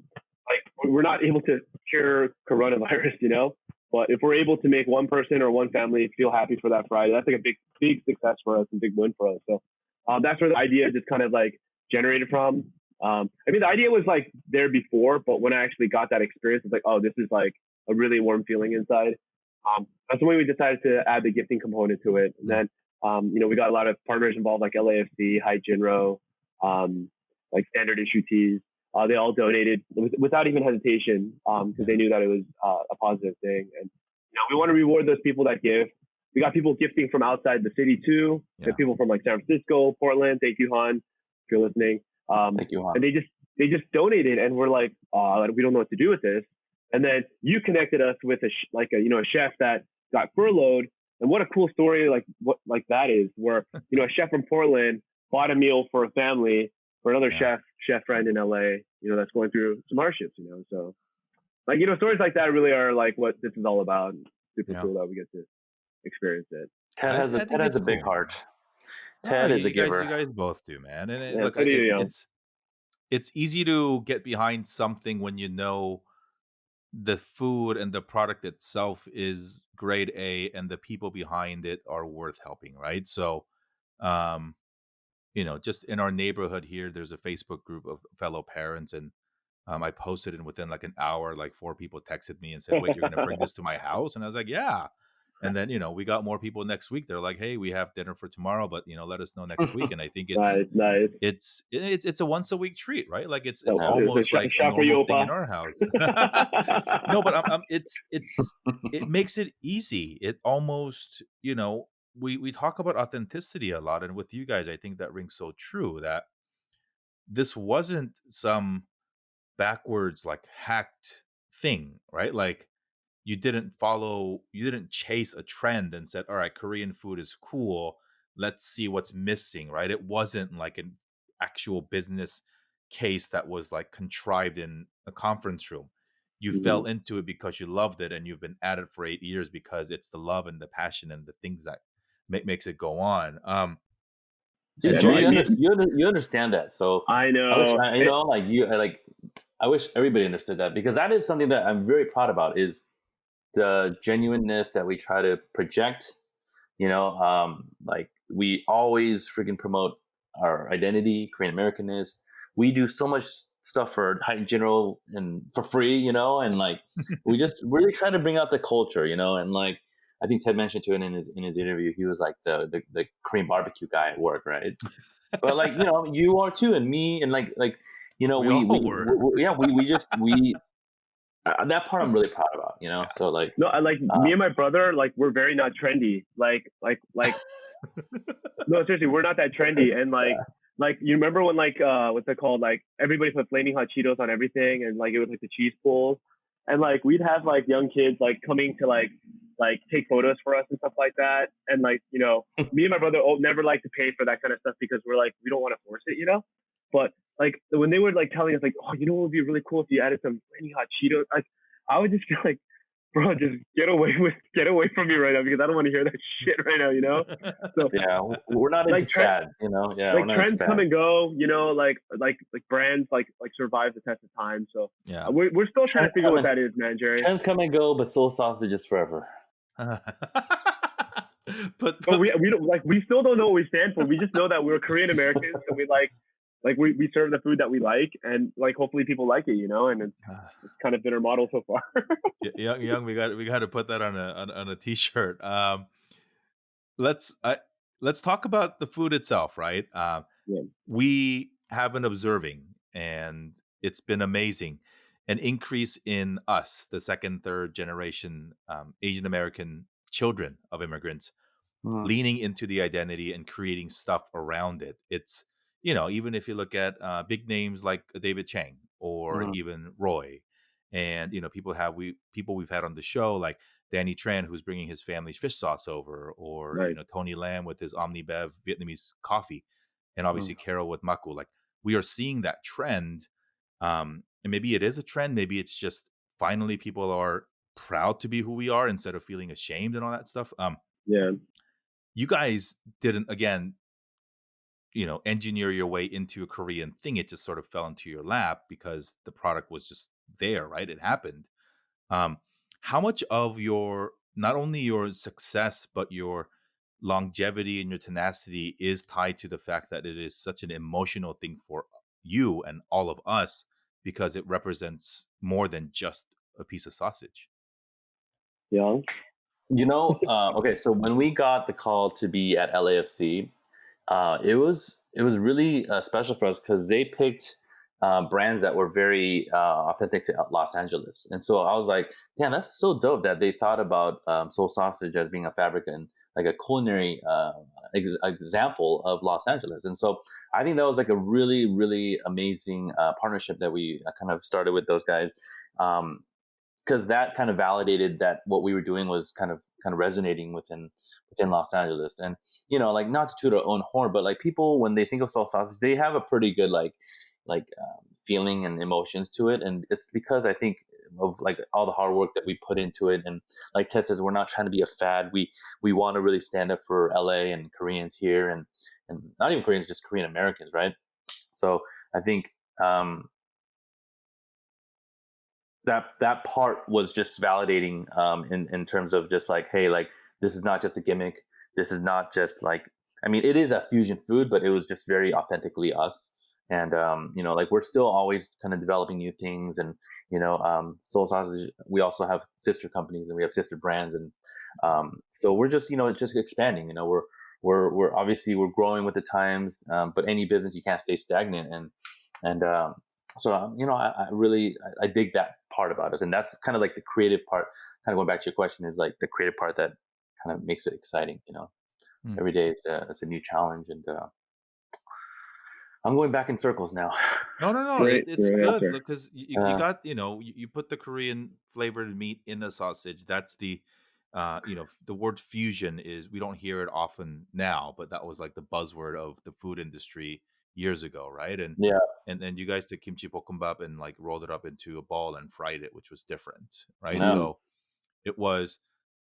like we're not able to cure coronavirus, but if we're able to make one person or one family feel happy for that Friday, that's like a big success for us and big win for us. So that's where the idea just kind of like generated from. I mean, the idea was like there before, but when I actually got that experience, it's like, oh, this is like a really warm feeling inside. That's when we decided to add the gifting component to it. And then, we got a lot of partners involved, like LAFC, Hai Jinro, like Standard Issue Teas. They all donated without even hesitation because they knew that it was a positive thing. And we want to reward those people that give. We got people gifting from outside the city too. We have people from like San Francisco, Portland. Thank you, Han, if you're listening. Thank you, Han. And they just donated, and we're like, we don't know what to do with this. And then you connected us with a chef that got furloughed. And what a cool story like that is, where a chef from Portland bought a meal for a family for another chef friend in LA, that's going through some hardships, so like, stories like that really are like what this is all about. Super cool that we get to experience it. Ted has a big heart. Ted is a giver. You guys both do, man. And Yeah, look, it's easy to get behind something when the food and the product itself is grade A and the people behind it are worth helping, right? So, just in our neighborhood here, there's a Facebook group of fellow parents, and I posted, and within like an hour, like 4 people texted me and said, "Wait, you're going to bring this to my house?" And I was like, "Yeah." And then, we got more people next week. They're like, "Hey, we have dinner for tomorrow, but let us know next week." And I think nice. It's a once a week treat, right? Like it's Oh, almost like a normal thing in our house. No, but it makes it easy. It almost, we talk about authenticity a lot, and with you guys, I think that rings so true that this wasn't some backwards like hacked thing, right? Like you didn't chase a trend and said, all right, Korean food is cool, let's see what's missing, right? It wasn't like an actual business case that was like contrived in a conference room. You fell into it because you loved it, and you've been at it for 8 years because it's the love and the passion and the things that makes it go on. You understand that, so I know. I wish everybody understood that, because that is something that I'm very proud about, is the genuineness that we try to project. Like we always freaking promote our identity, Korean Americanness. We do so much stuff for Hyde General and for free, you know, and like we just really try to bring out the culture, you know, and like I think Ted mentioned to it in his interview. He was like the Korean barbecue guy at work, right? But like you know, you are too, and me, and like you know, We all were. yeah, we just we that part I'm really proud about, you know. Yeah. So like, No, I like me and my brother, like we're very not trendy. Like no, seriously, we're not that trendy. And like you remember when what's it called? Like everybody put flaming hot Cheetos on everything, and like it was like the cheese pulls, and like we'd have like young kids like coming to like take photos for us and stuff like that. And like me and my brother never like to pay for that kind of stuff because we're like we don't want to force it, But like when they were like telling us like, oh, what would be really cool if you added some flaming hot Cheetos, like I would just feel like, bro, just get away from me right now because I don't want to hear that shit right now. So yeah, we're not into like fads, you know. Yeah, we're like not into trends come fads. and go, like brands like survive the test of time. So Yeah. we're still trying to Trends figure come what and that is, man, Jerry. trends come and go, but Seoul Sausage is forever. But we don't like we still don't know what we stand for. We just know that we're Korean Americans, so we like we serve the food that we like, and like hopefully people like it, and it's kind of been our model so far. Young, we got to put that on a t-shirt. Let's I let's talk about the food itself, right? Yeah, We have been observing, and it's been amazing, an increase in us, the second, third generation Asian American children of immigrants, Mm, leaning into the identity and creating stuff around it. It's, even if you look at big names like David Chang or mm, even Roy, and people we've had on the show like Danny Tran, who's bringing his family's fish sauce over, or right. Tony Lam with his Omni Bev Vietnamese coffee, and mm. obviously Carol with Maku. Like, we are seeing that trend, and maybe it is a trend. Maybe it's just finally people are proud to be who we are instead of feeling ashamed and all that stuff. Yeah, You guys didn't, again, engineer your way into a Korean thing. It just sort of fell into your lap because the product was just there, right? It happened. Um, how much of your, not only your success, but your longevity and your tenacity is tied to the fact that it is such an emotional thing for you and all of us because it represents more than just a piece of sausage? yeah, You know, okay, so when we got the call to be at LAFC, it was really special for us because they picked brands that were very authentic to Los Angeles, and so I was like, damn, that's so dope that they thought about Soul Sausage as being a fabric and like a culinary example of Los Angeles, and so I think that was like a really really amazing partnership that we kind of started with those guys. Because that kind of validated that what we were doing was kind of resonating within Los Angeles. And like not to toot our own horn, but like people when they think of Soul Sausage, they have a pretty good feeling and emotions to it, and it's because I think of like all the hard work that we put into it. And like Ted says, we're not trying to be a fad. We want to really stand up for LA and Koreans here, and not even Koreans, just Korean Americans, right? So I think that part was just validating in terms of just like, hey, like this is not just a gimmick. This is not just like, I mean, it is a fusion food, but it was just very authentically us. And like we're still always kind of developing new things. And Soul Sausage, we also have sister companies and we have sister brands, and so we're just just expanding. We're obviously we're growing with the times, but any business you can't stay stagnant. And so I really I dig that part about us, and that's kind of like the creative part. Kind of going back to your question, is like the creative part that kind of makes it exciting. Hmm. Every day it's a new challenge, and I'm going back in circles now. No. great, It's great good answer. because you got, you put the Korean flavored meat in a sausage. That's the word fusion is, we don't hear it often now, but that was like the buzzword of the food industry years ago, right? And Yeah, and then you guys took kimchi bokkeumbap and like rolled it up into a ball and fried it, which was different, right? yeah, Mm, So it was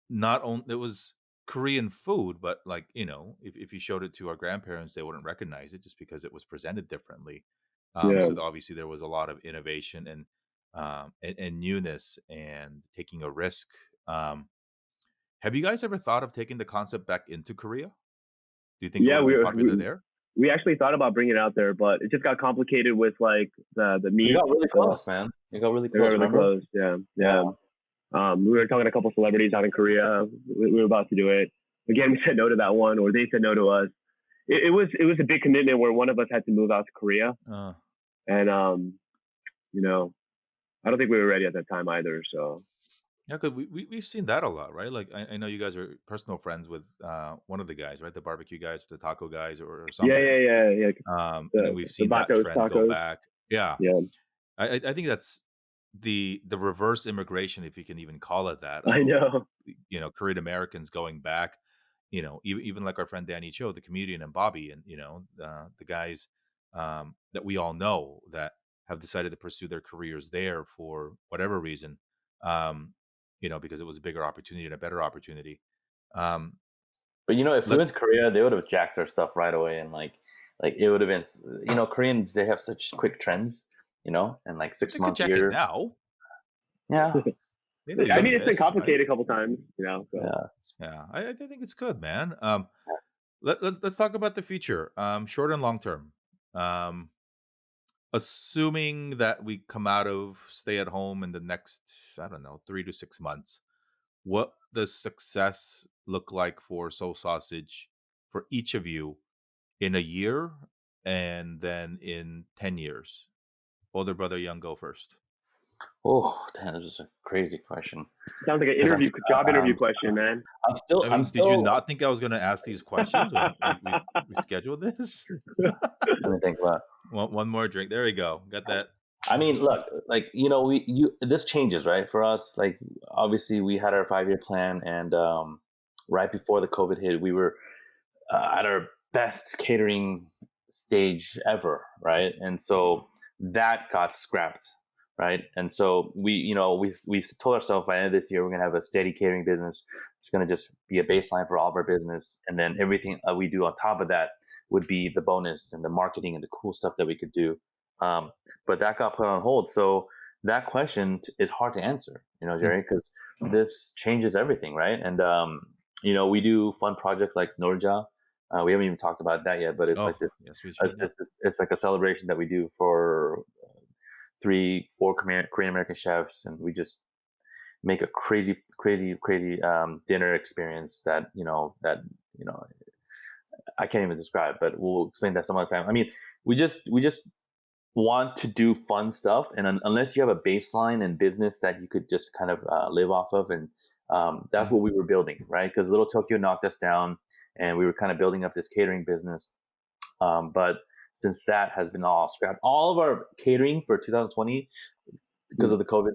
not only, it was Korean food, but like, if you showed it to our grandparents, they wouldn't recognize it just because it was presented differently. yeah. Obviously there was a lot of innovation and newness and taking a risk. Have you guys ever thought of taking the concept back into Korea? Do you think it would Yeah, have been popular there? we actually thought about bringing it out there, but it just got complicated with like the You meat. got really So close, man. You got really they got close. really Remember? close. Yeah. We were talking to a couple celebrities out in Korea. We were about to do it. Again, we said no to that one, or they said no to us. It was a big commitment where one of us had to move out to Korea, Uh, and you know, I don't think we were ready at that time either. So yeah, because we've seen that a lot, right? Like I know you guys are personal friends with one of the guys, right? The barbecue guys, the taco guys, or yeah, something. yeah, yeah, yeah. And then we've The seen that Batos trend go tacos. back. Yeah, Yeah, I think that's the reverse immigration, if you can even call it that, I of know. Korean Americans going back. Even like our friend Danny Cho, the comedian, and Bobby, and the guys that we all know that have decided to pursue their careers there for whatever reason, um, because it was a bigger opportunity and a better opportunity. Um, But if we went let's to Korea, they would have jacked our stuff right away, and like it would have been. Koreans, they have such quick trends, and like but 6 they could months, check it year. now. Yeah, They know you I mean, it's been exist, right? complicated a couple times, So yeah. Yeah, I think it's good, man. Let's talk about the future, short and long term. Um, Assuming that we come out of stay at home in the next, I don't know, 3 to 6 months, what does success look like for Soul Sausage for each of you in a year and then in 10 years? Older brother, young, go first. Oh, damn, this is a crazy question. sounds like an 'Cause job interview um, question, man. I'm still, I I'm mean, did you still. not think I was going to ask these questions when we scheduled this? Let me think about. One more drink. There we go. Got that. I mean, look, like this changes, right? For us, like obviously we had our 5-year plan, and right before the COVID hit, we were at our best catering stage ever, right? And so that got scrapped, right? And so we told ourselves by the end of this year we're gonna have a steady catering business. It's gonna just be a baseline for all of our business, and then everything we do on top of that would be the bonus and the marketing and the cool stuff that we could do. But that got put on hold. So that question is hard to answer, Jerry, because this changes everything, right? And we do fun projects like Norja. We haven't even talked about that yet, but it's like Oh, this. yes, we should. Yeah. It's like a celebration that we do for 3-4 Korean American chefs, and we just make a crazy, crazy, crazy dinner experience that I can't even describe, but we'll explain that some other time. I mean, we just want to do fun stuff, and unless you have a baseline and business that you could just kind of live off of, and that's what we were building, right? Because Little Tokyo knocked us down, and we were kind of building up this catering business. But since that has been all scrapped, all of our catering for 2020, because of the COVID,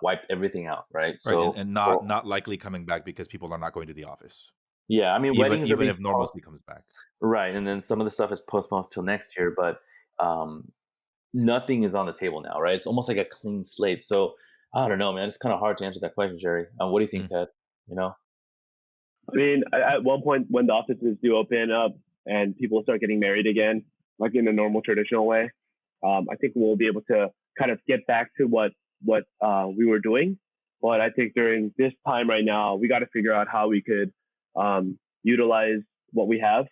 wiped everything out, right? Right, So, and not likely coming back because people are not going to the office, yeah, I mean, weddings are even being if normalcy comes back. right, and then some of the stuff is postponed till next year, but nothing is on the table now, right? It's almost like a clean slate. So I don't know, man. It's kind of hard to answer that question, Jerry. What do you think, Ted? I mean, at one point when the offices do open up and people start getting married again, like in a normal traditional way, I think we'll be able to kind of get back to what we were doing. But I think during this time right now, we got to figure out how we could utilize what we have.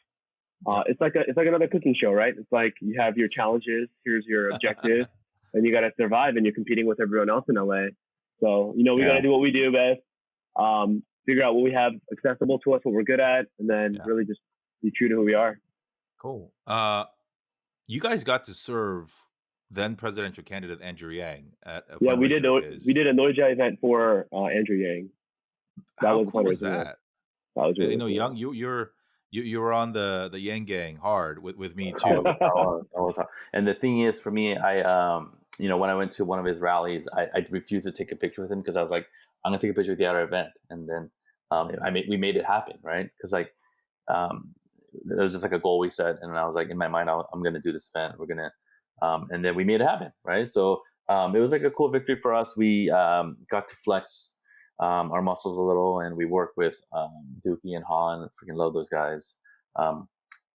It's like another cooking show, right? It's like you have your challenges, here's your objective, and you got to survive, and you're competing with everyone else in LA. So we got to do what we do best. Figure out what we have accessible to us, what we're good at, and then really just be true to who we are. Cool. You guys got to serve then presidential candidate Andrew Yang at a fundraiser. We did a Noja event for Andrew Yang. How cool was that? That was really cool. Young, you were on the Yang gang hard with me too. That was hard. And the thing is, for me, I when I went to one of his rallies, I refused to take a picture with him because I was like, I'm gonna take a picture with you at our event, and then we made it happen, right? Because it was just like a goal we set, and I was like, in my mind, I'm gonna do this event. We're gonna, and then we made it happen, right? So it was like a cool victory for us. We got to flex our muscles a little, and we worked with Dookie and Han. Freaking love those guys.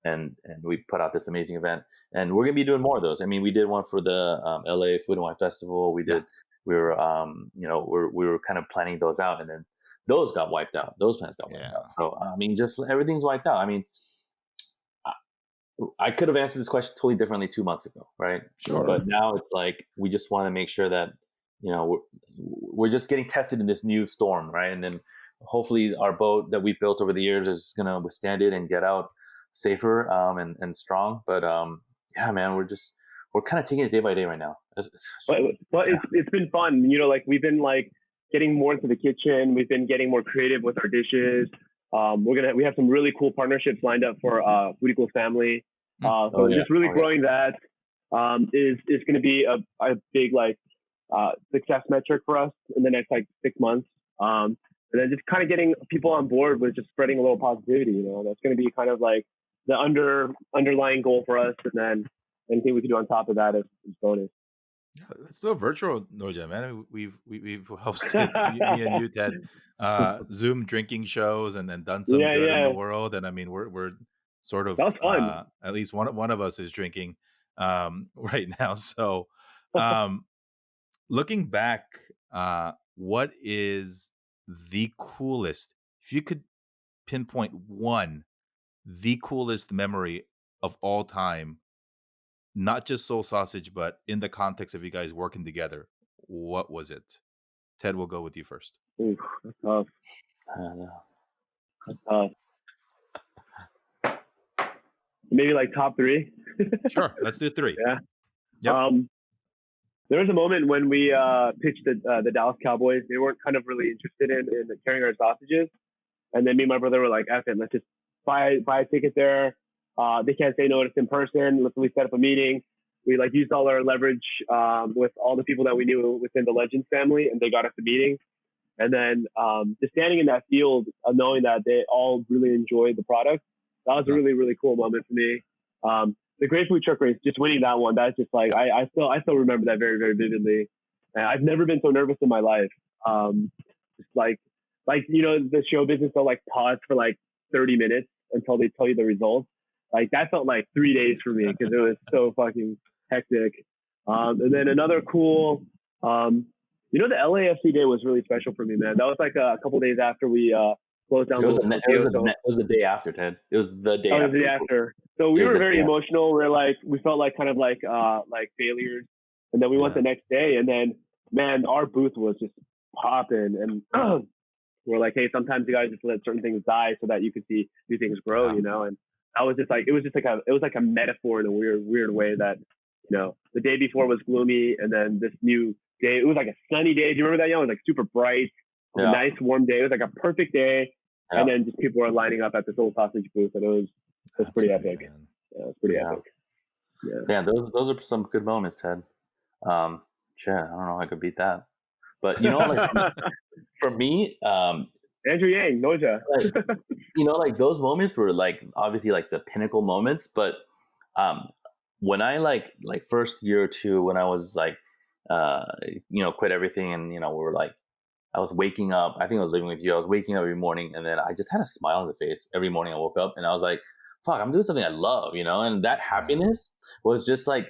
And we put out this amazing event, and we're gonna be doing more of those. I mean, we did one for the LA Food and Wine Festival. We did. We were we were kind of planning those out, and then those got wiped out. Those plans got wiped out. So I mean, just everything's wiped out. I mean, I could have answered this question totally differently 2 months ago, right? Sure. But now it's like we just want to make sure that we're just getting tested in this new storm, right? And then hopefully our boat that we built over the years is gonna withstand it and get out safer and strong. But yeah, man, we're kind of taking it day by day right now. But it's been fun. Like we've been like getting more into the kitchen. We've been getting more creative with our dishes. We have some really cool partnerships lined up for Food Equals Family. So just really growing that is going to be a big like success metric for us in the next like 6 months. And then just kind of getting people on board with just spreading a little positivity. That's going to be kind of like the underlying goal for us. And then anything we can do on top of that is bonus. Yeah, let's do a virtual Noja, man. I mean, we've hosted me and you, Ted, Zoom drinking shows, and then done some good in the world. And I mean, we're sort of that was fun. At least one of us is drinking right now. So, looking back, what is the coolest? If you could pinpoint one, the coolest memory of all time, not just Soul Sausage, but in the context of you guys working together, what was it? Ted, we'll go with you first. Ooh, that's tough. I don't know. That's tough. Maybe like top 3. Sure, let's do 3. Yeah. Yep. There was a moment when we pitched the Dallas Cowboys. They weren't kind of really interested in carrying our sausages, and then me and my brother were like, "F it, let's just buy a ticket there. They can't say no to us in person. Let's set up a meeting." We like used all our leverage with all the people that we knew within the Legends family, and they got us the meeting. And then just standing in that field, knowing that they all really enjoyed the product, that was a really, really cool moment for me. The Great Food Truck Race, just winning that one, that's just like I still remember that very, very vividly. And I've never been so nervous in my life. Just like the show business, they'll like pause for like 30 minutes until they tell you the results. Like that felt like 3 days for me because it was so fucking hectic. And then another cool, the LAFC day was really special for me, man. That was like a couple days after we closed down. It was the day after, Ted. It was the day after. The day after. So we were very emotional. We felt like kind of like failures. And then we went the next day, and then man, our booth was just popping, and we're like, hey, sometimes you guys just let certain things die so that you can see new things grow, And I was just like, it was like a metaphor in a weird way that, the day before was gloomy, and then this new day, it was like a sunny day. Do you remember that? It was like super bright, a nice warm day. It was like a perfect day, and then just people were lining up at the Soul Sausage booth, and it was pretty epic. Yeah, it was pretty epic. Yeah, those are some good moments, Ted. I don't know if I could beat that. But like for me, Andrew Yang, Noja. Like those moments were like obviously like the pinnacle moments. But when I like first year or two, when I was like quit everything, and we were like, I was waking up. I think I was living with you. I was waking up every morning, and then I just had a smile on the face every morning. I woke up, and I was like, "Fuck, I'm doing something I love," And that happiness was just like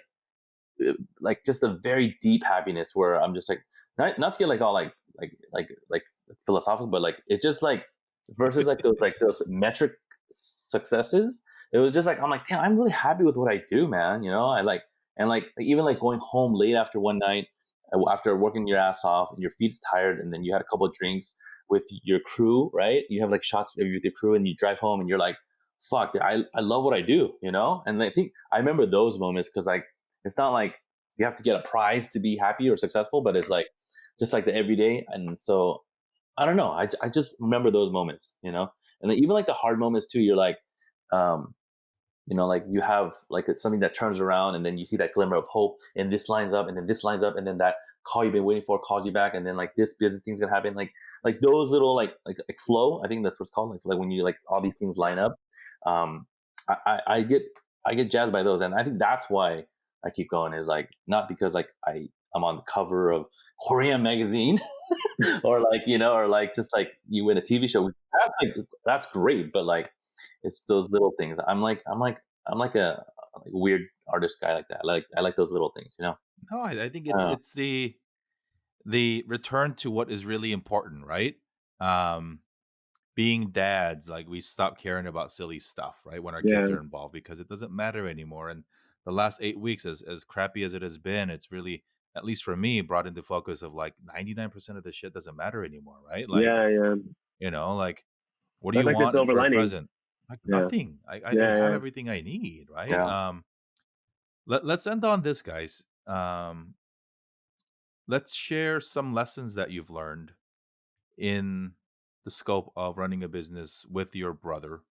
just a very deep happiness where I'm just like, not to get like all like philosophical, but like it's just like versus like those metric successes. It was just like I'm like, damn, I'm really happy with what I do, man. I like, and like even like going home late after one night after working your ass off and your feet's tired, and then you had a couple of drinks with your crew, right? You have like shots with your crew, and you drive home, and you're like, fuck, I love what I do, And I think I remember those moments because like it's not like you have to get a prize to be happy or successful, but it's like just like the everyday. And so I don't know, I just remember those moments, and then even like the hard moments too. You're like, like you have like it's something that turns around, and then you see that glimmer of hope, and this lines up, and then this lines up, and then that call you've been waiting for calls you back, and then like this business thing's gonna happen, like those little like flow. I think that's what it's called, like when you like all these things line up. I get jazzed by those, and I think that's why I keep going. Is like not because like I'm on the cover of Korean magazine or like or like just like you win a TV show. That's great, but like it's those little things. I'm like a weird artist guy like that. I like those little things, No, I think it's the return to what is really important, right? being dads, like we stop caring about silly stuff, right? When our Yeah. kids are involved, because it doesn't matter anymore. And the last 8 weeks, as crappy as it has been, it's really, at least for me, brought into focus of like 99% of the shit doesn't matter anymore, right? Like, Yeah. Yeah. like, what do That's you like the want silver for a lining. present? Like Yeah. nothing. I Yeah. have Yeah. everything I need, right? Yeah. Let's end on this, guys. Let's share some lessons that you've learned in the scope of running a business with your brother,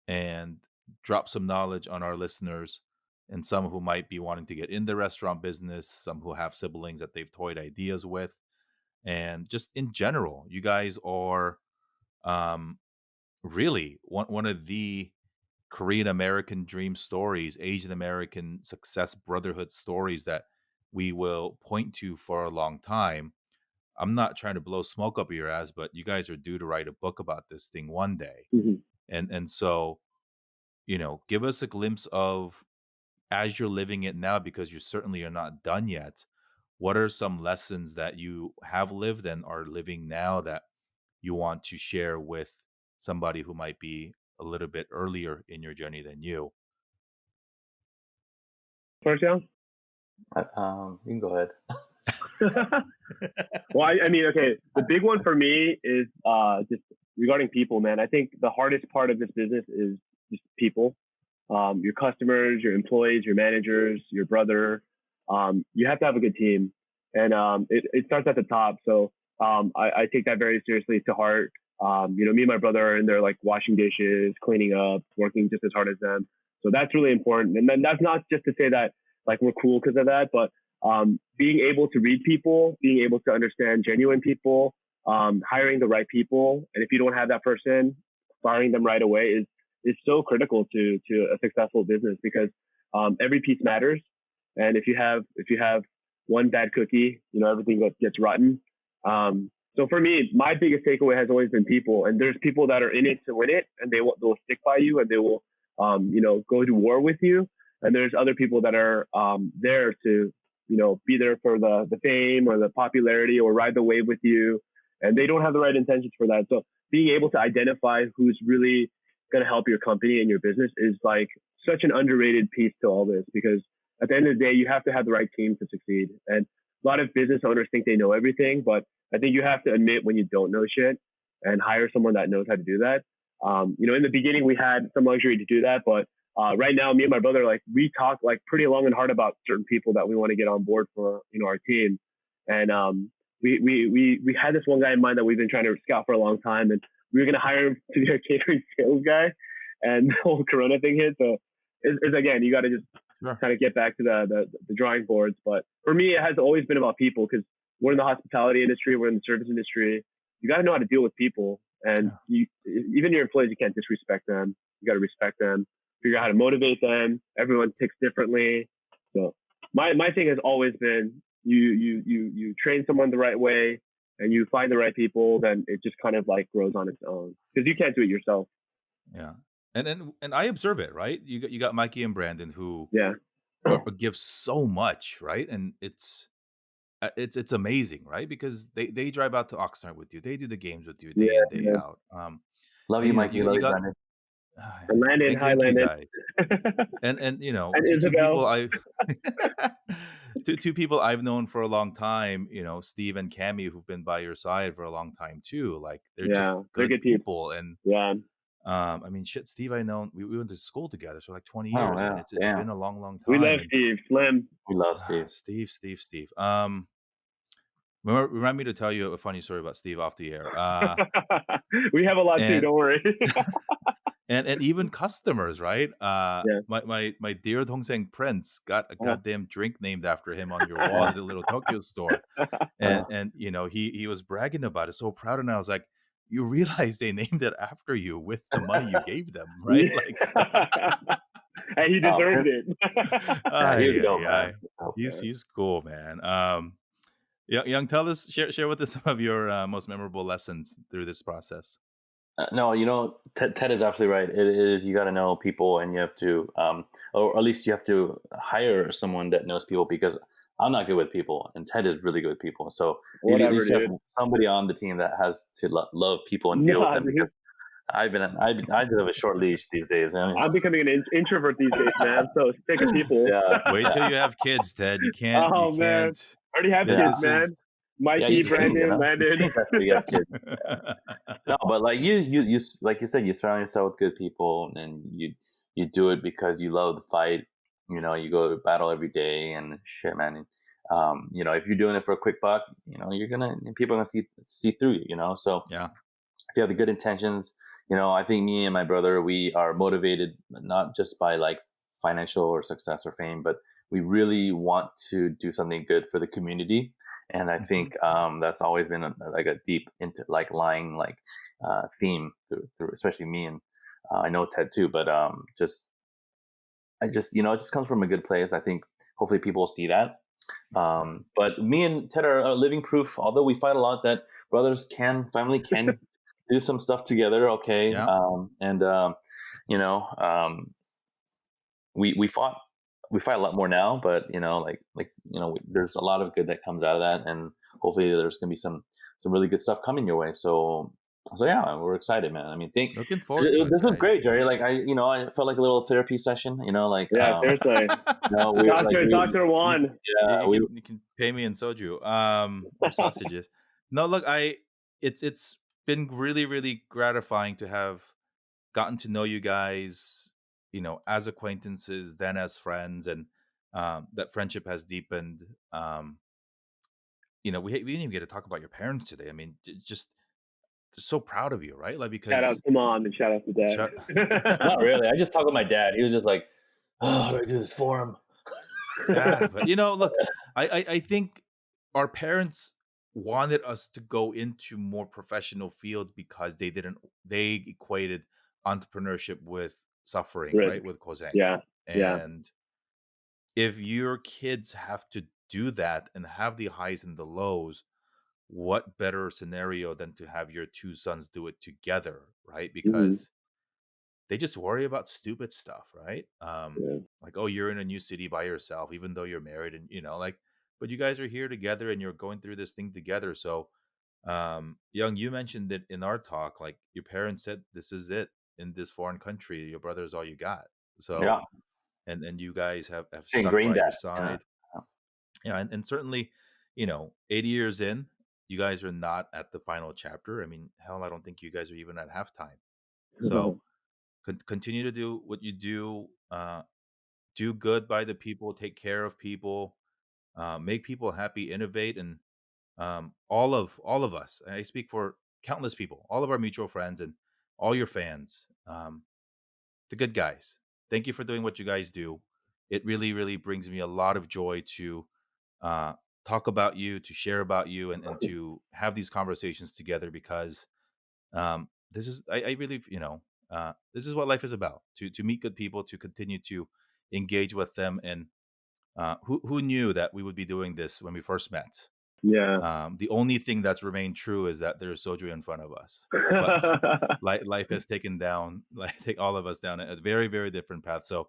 and drop some knowledge on our listeners, and some who might be wanting to get in the restaurant business, some who have siblings that they've toyed ideas with, and just in general, you guys are um, really one of the Korean American dream stories, Asian American success brotherhood stories that we will point to for a long time. I'm not trying to blow smoke up your ass, but you guys are due to write a book about this thing one day. Hmm. And so, give us a glimpse of, as you're living it now, because you certainly are not done yet. What are some lessons that you have lived and are living now that you want to share with somebody who might be a little bit earlier in your journey than you? First, yeah. You can go ahead. Well, I mean, okay. The big one for me is just regarding people, man. I think the hardest part of this business is just people. Your customers, your employees, your managers, your brother. You have to have a good team, and it starts at the top. So I take that very seriously to heart. Me and my brother are in there like washing dishes, cleaning up, working just as hard as them. So that's really important. And then that's not just to say that like we're cool because of that, but being able to read people, being able to understand genuine people, hiring the right people, and if you don't have that person, firing them right away is so critical to a successful business because every piece matters. And if you have one bad cookie, everything gets rotten. So for me, my biggest takeaway has always been people. And there's people that are in it to win it, and they'll stick by you, and they will go to war with you. And there's other people that are there to be there for the fame or the popularity or ride the wave with you, and they don't have the right intentions for that. So being able to identify who's really going to help your company and your business is like such an underrated piece to all this because at the end of the day, you have to have the right team to succeed. And a lot of business owners think they know everything, but I think you have to admit when you don't know shit and hire someone that knows how to do that. In the beginning, we had some luxury to do that, but right now, me and my brother, like we talk like pretty long and hard about certain people that we want to get on board for our team. And we had this one guy in mind that we've been trying to scout for a long time, and we were going to hire him to be our catering sales guy. And the whole Corona thing hit, so it's again, you got to just Sure. kind of get back to the drawing boards. But for me, it has always been about people because we're in the hospitality industry, we're in the service industry. You got to know how to deal with people, and even your employees, you can't disrespect them. You got to respect them, figure out how to motivate them. Everyone ticks differently. So my thing has always been you train someone the right way and you find the right people, then it just kind of like grows on its own because you can't do it yourself. Yeah. And I observe it, right? You got Mikey and Brandon who Yeah. give so much, right? And it's amazing, right? Because they drive out to Oxnard with you. They do the games with you Yeah. day in, day Yeah. out. Love And you, Mikey. you Love you, got Brandon. And Landon, hi thank you Landon. guys. And And two people Isabel. I two people I've known for a long time, Steve and Cammy, who've been by your side for a long time too. Like they're Yeah, just they're good good people. people. And Yeah. I mean, shit, Steve, I know we went to school together, so like 20 Oh years, and yeah, it's damn. been a long, long We time. love And Steve. Slim. We love Steve. Steve. Remind me to tell you a funny story about Steve off the air. We have a lot too, And don't worry. and even customers, right? Yeah. My dear Dongseng Prince got a goddamn drink named after him on your wall at the little Tokyo store, and he was bragging about it, so proud, and I was like, you realize they named it after you with the money you gave them, right? Yeah. Like, so, And he deserved it. Yeah, he was dope, ay, man. ay. He's cool, man. Young, tell us, share with us some of your most memorable lessons through this process. No, Ted is absolutely right. It is, you got to know people, and you have to, or at least you have to hire someone that knows people, because I'm not good with people, and Ted is really good with people. So you at Whatever, least have dude. somebody on the team that has to love people and deal with Nah, them, because dude. I do have a short leash these days. I mean, I'm becoming an introvert these days, man. So sick of people. yeah. Wait till you have kids, Ted. You can't. Oh You man, can't. I already have Yeah. kids, man. Yeah, you Mikey, change, Brandon, You Landon. change after you have kids. No, but like you like you said, you surround yourself with good people, and you do it because you love the fight. You know, you go to battle every day, and shit, man. And, you know, if you're doing it for a quick buck, you know, people are gonna see through you. You know, so Yeah. if you have the good intentions, you know, I think me and my brother, we are motivated not just by like financial or success or fame, but we really want to do something good for the community. And I think that's always been like a deep into like lying like theme through especially me, and I know Ted too, but you know, it just comes from a good place. I think hopefully people will see that. But me and Ted are living proof, although we fight a lot, that family can do some stuff together. Okay. Yeah. You know, we fight a lot more now, but you know, you know, there's a lot of good that comes out of that, and hopefully there's gonna be some really good stuff coming your way. So yeah, we're excited, man. I mean, Looking forward to it, this was guys. great, Jerry. Like I felt like a little therapy session. You know, like Yeah, seriously. you know, Dr. Juan. yeah, You can pay me in soju, or sausages. No, look, it's been really, really gratifying to have gotten to know you guys, you know, as acquaintances, then as friends, and that friendship has deepened. You know, we didn't even get to talk about your parents today. I mean, just so proud of you, right? Like, Shout out because to mom and shout out to dad. not really. I just talked with my dad. He was just like, "Oh, how do I do this for him?" yeah, but you know, look, I think our parents wanted us to go into more professional fields because they equated entrepreneurship with suffering, Risk. right? With Koseng. Yeah. And if your kids have to do that and have the highs and the lows, what better scenario than to have your two sons do it together, right? Because they just worry about stupid stuff, right? Yeah. Like, oh, you're in a new city by yourself, even though you're married, and you know, like, but you guys are here together and you're going through this thing together. So, Young, you mentioned it in our talk, like your parents said, this is it in this foreign country. Your brother's all you got. So, Yeah, and you guys have she stuck ingrained by your that. Yeah. side. Yeah, and certainly, you know, 80 years in, you guys are not at the final chapter. I mean, hell, I don't think you guys are even at halftime. So continue to do what you do. Do good by the people. Take care of people. Make people happy. Innovate, and all of us. I speak for countless people, all of our mutual friends, and all your fans. The good guys. Thank you for doing what you guys do. It really, really brings me a lot of joy to uh, talk about you, to share about you, and to have these conversations together because this is, I really, you know, this is what life is about to meet good people, to continue to engage with them. And who knew that we would be doing this when we first met? Yeah. The only thing that's remained true is that there's soju in front of us. But life has taken take all of us down a very, very different path. So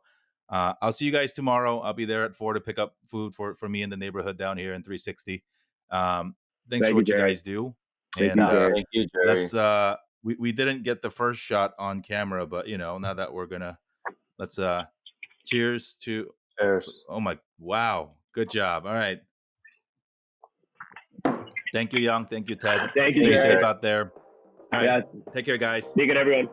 I'll see you guys tomorrow. I'll be there at 4 to pick up food for me in the neighborhood down here in 360. Thanks Thank for you, what you Jerry. guys do. Thank And you, Jerry. Thank you, Jerry. let's we didn't get the first shot on camera, but you know, now that we're gonna let's cheers to Cheers. oh my wow. Good job. All right. Thank you, Young. Thank you, Ted. Thank you, Stay Jerry. safe out there. All right. Yeah. Take care, guys. Be good, everyone.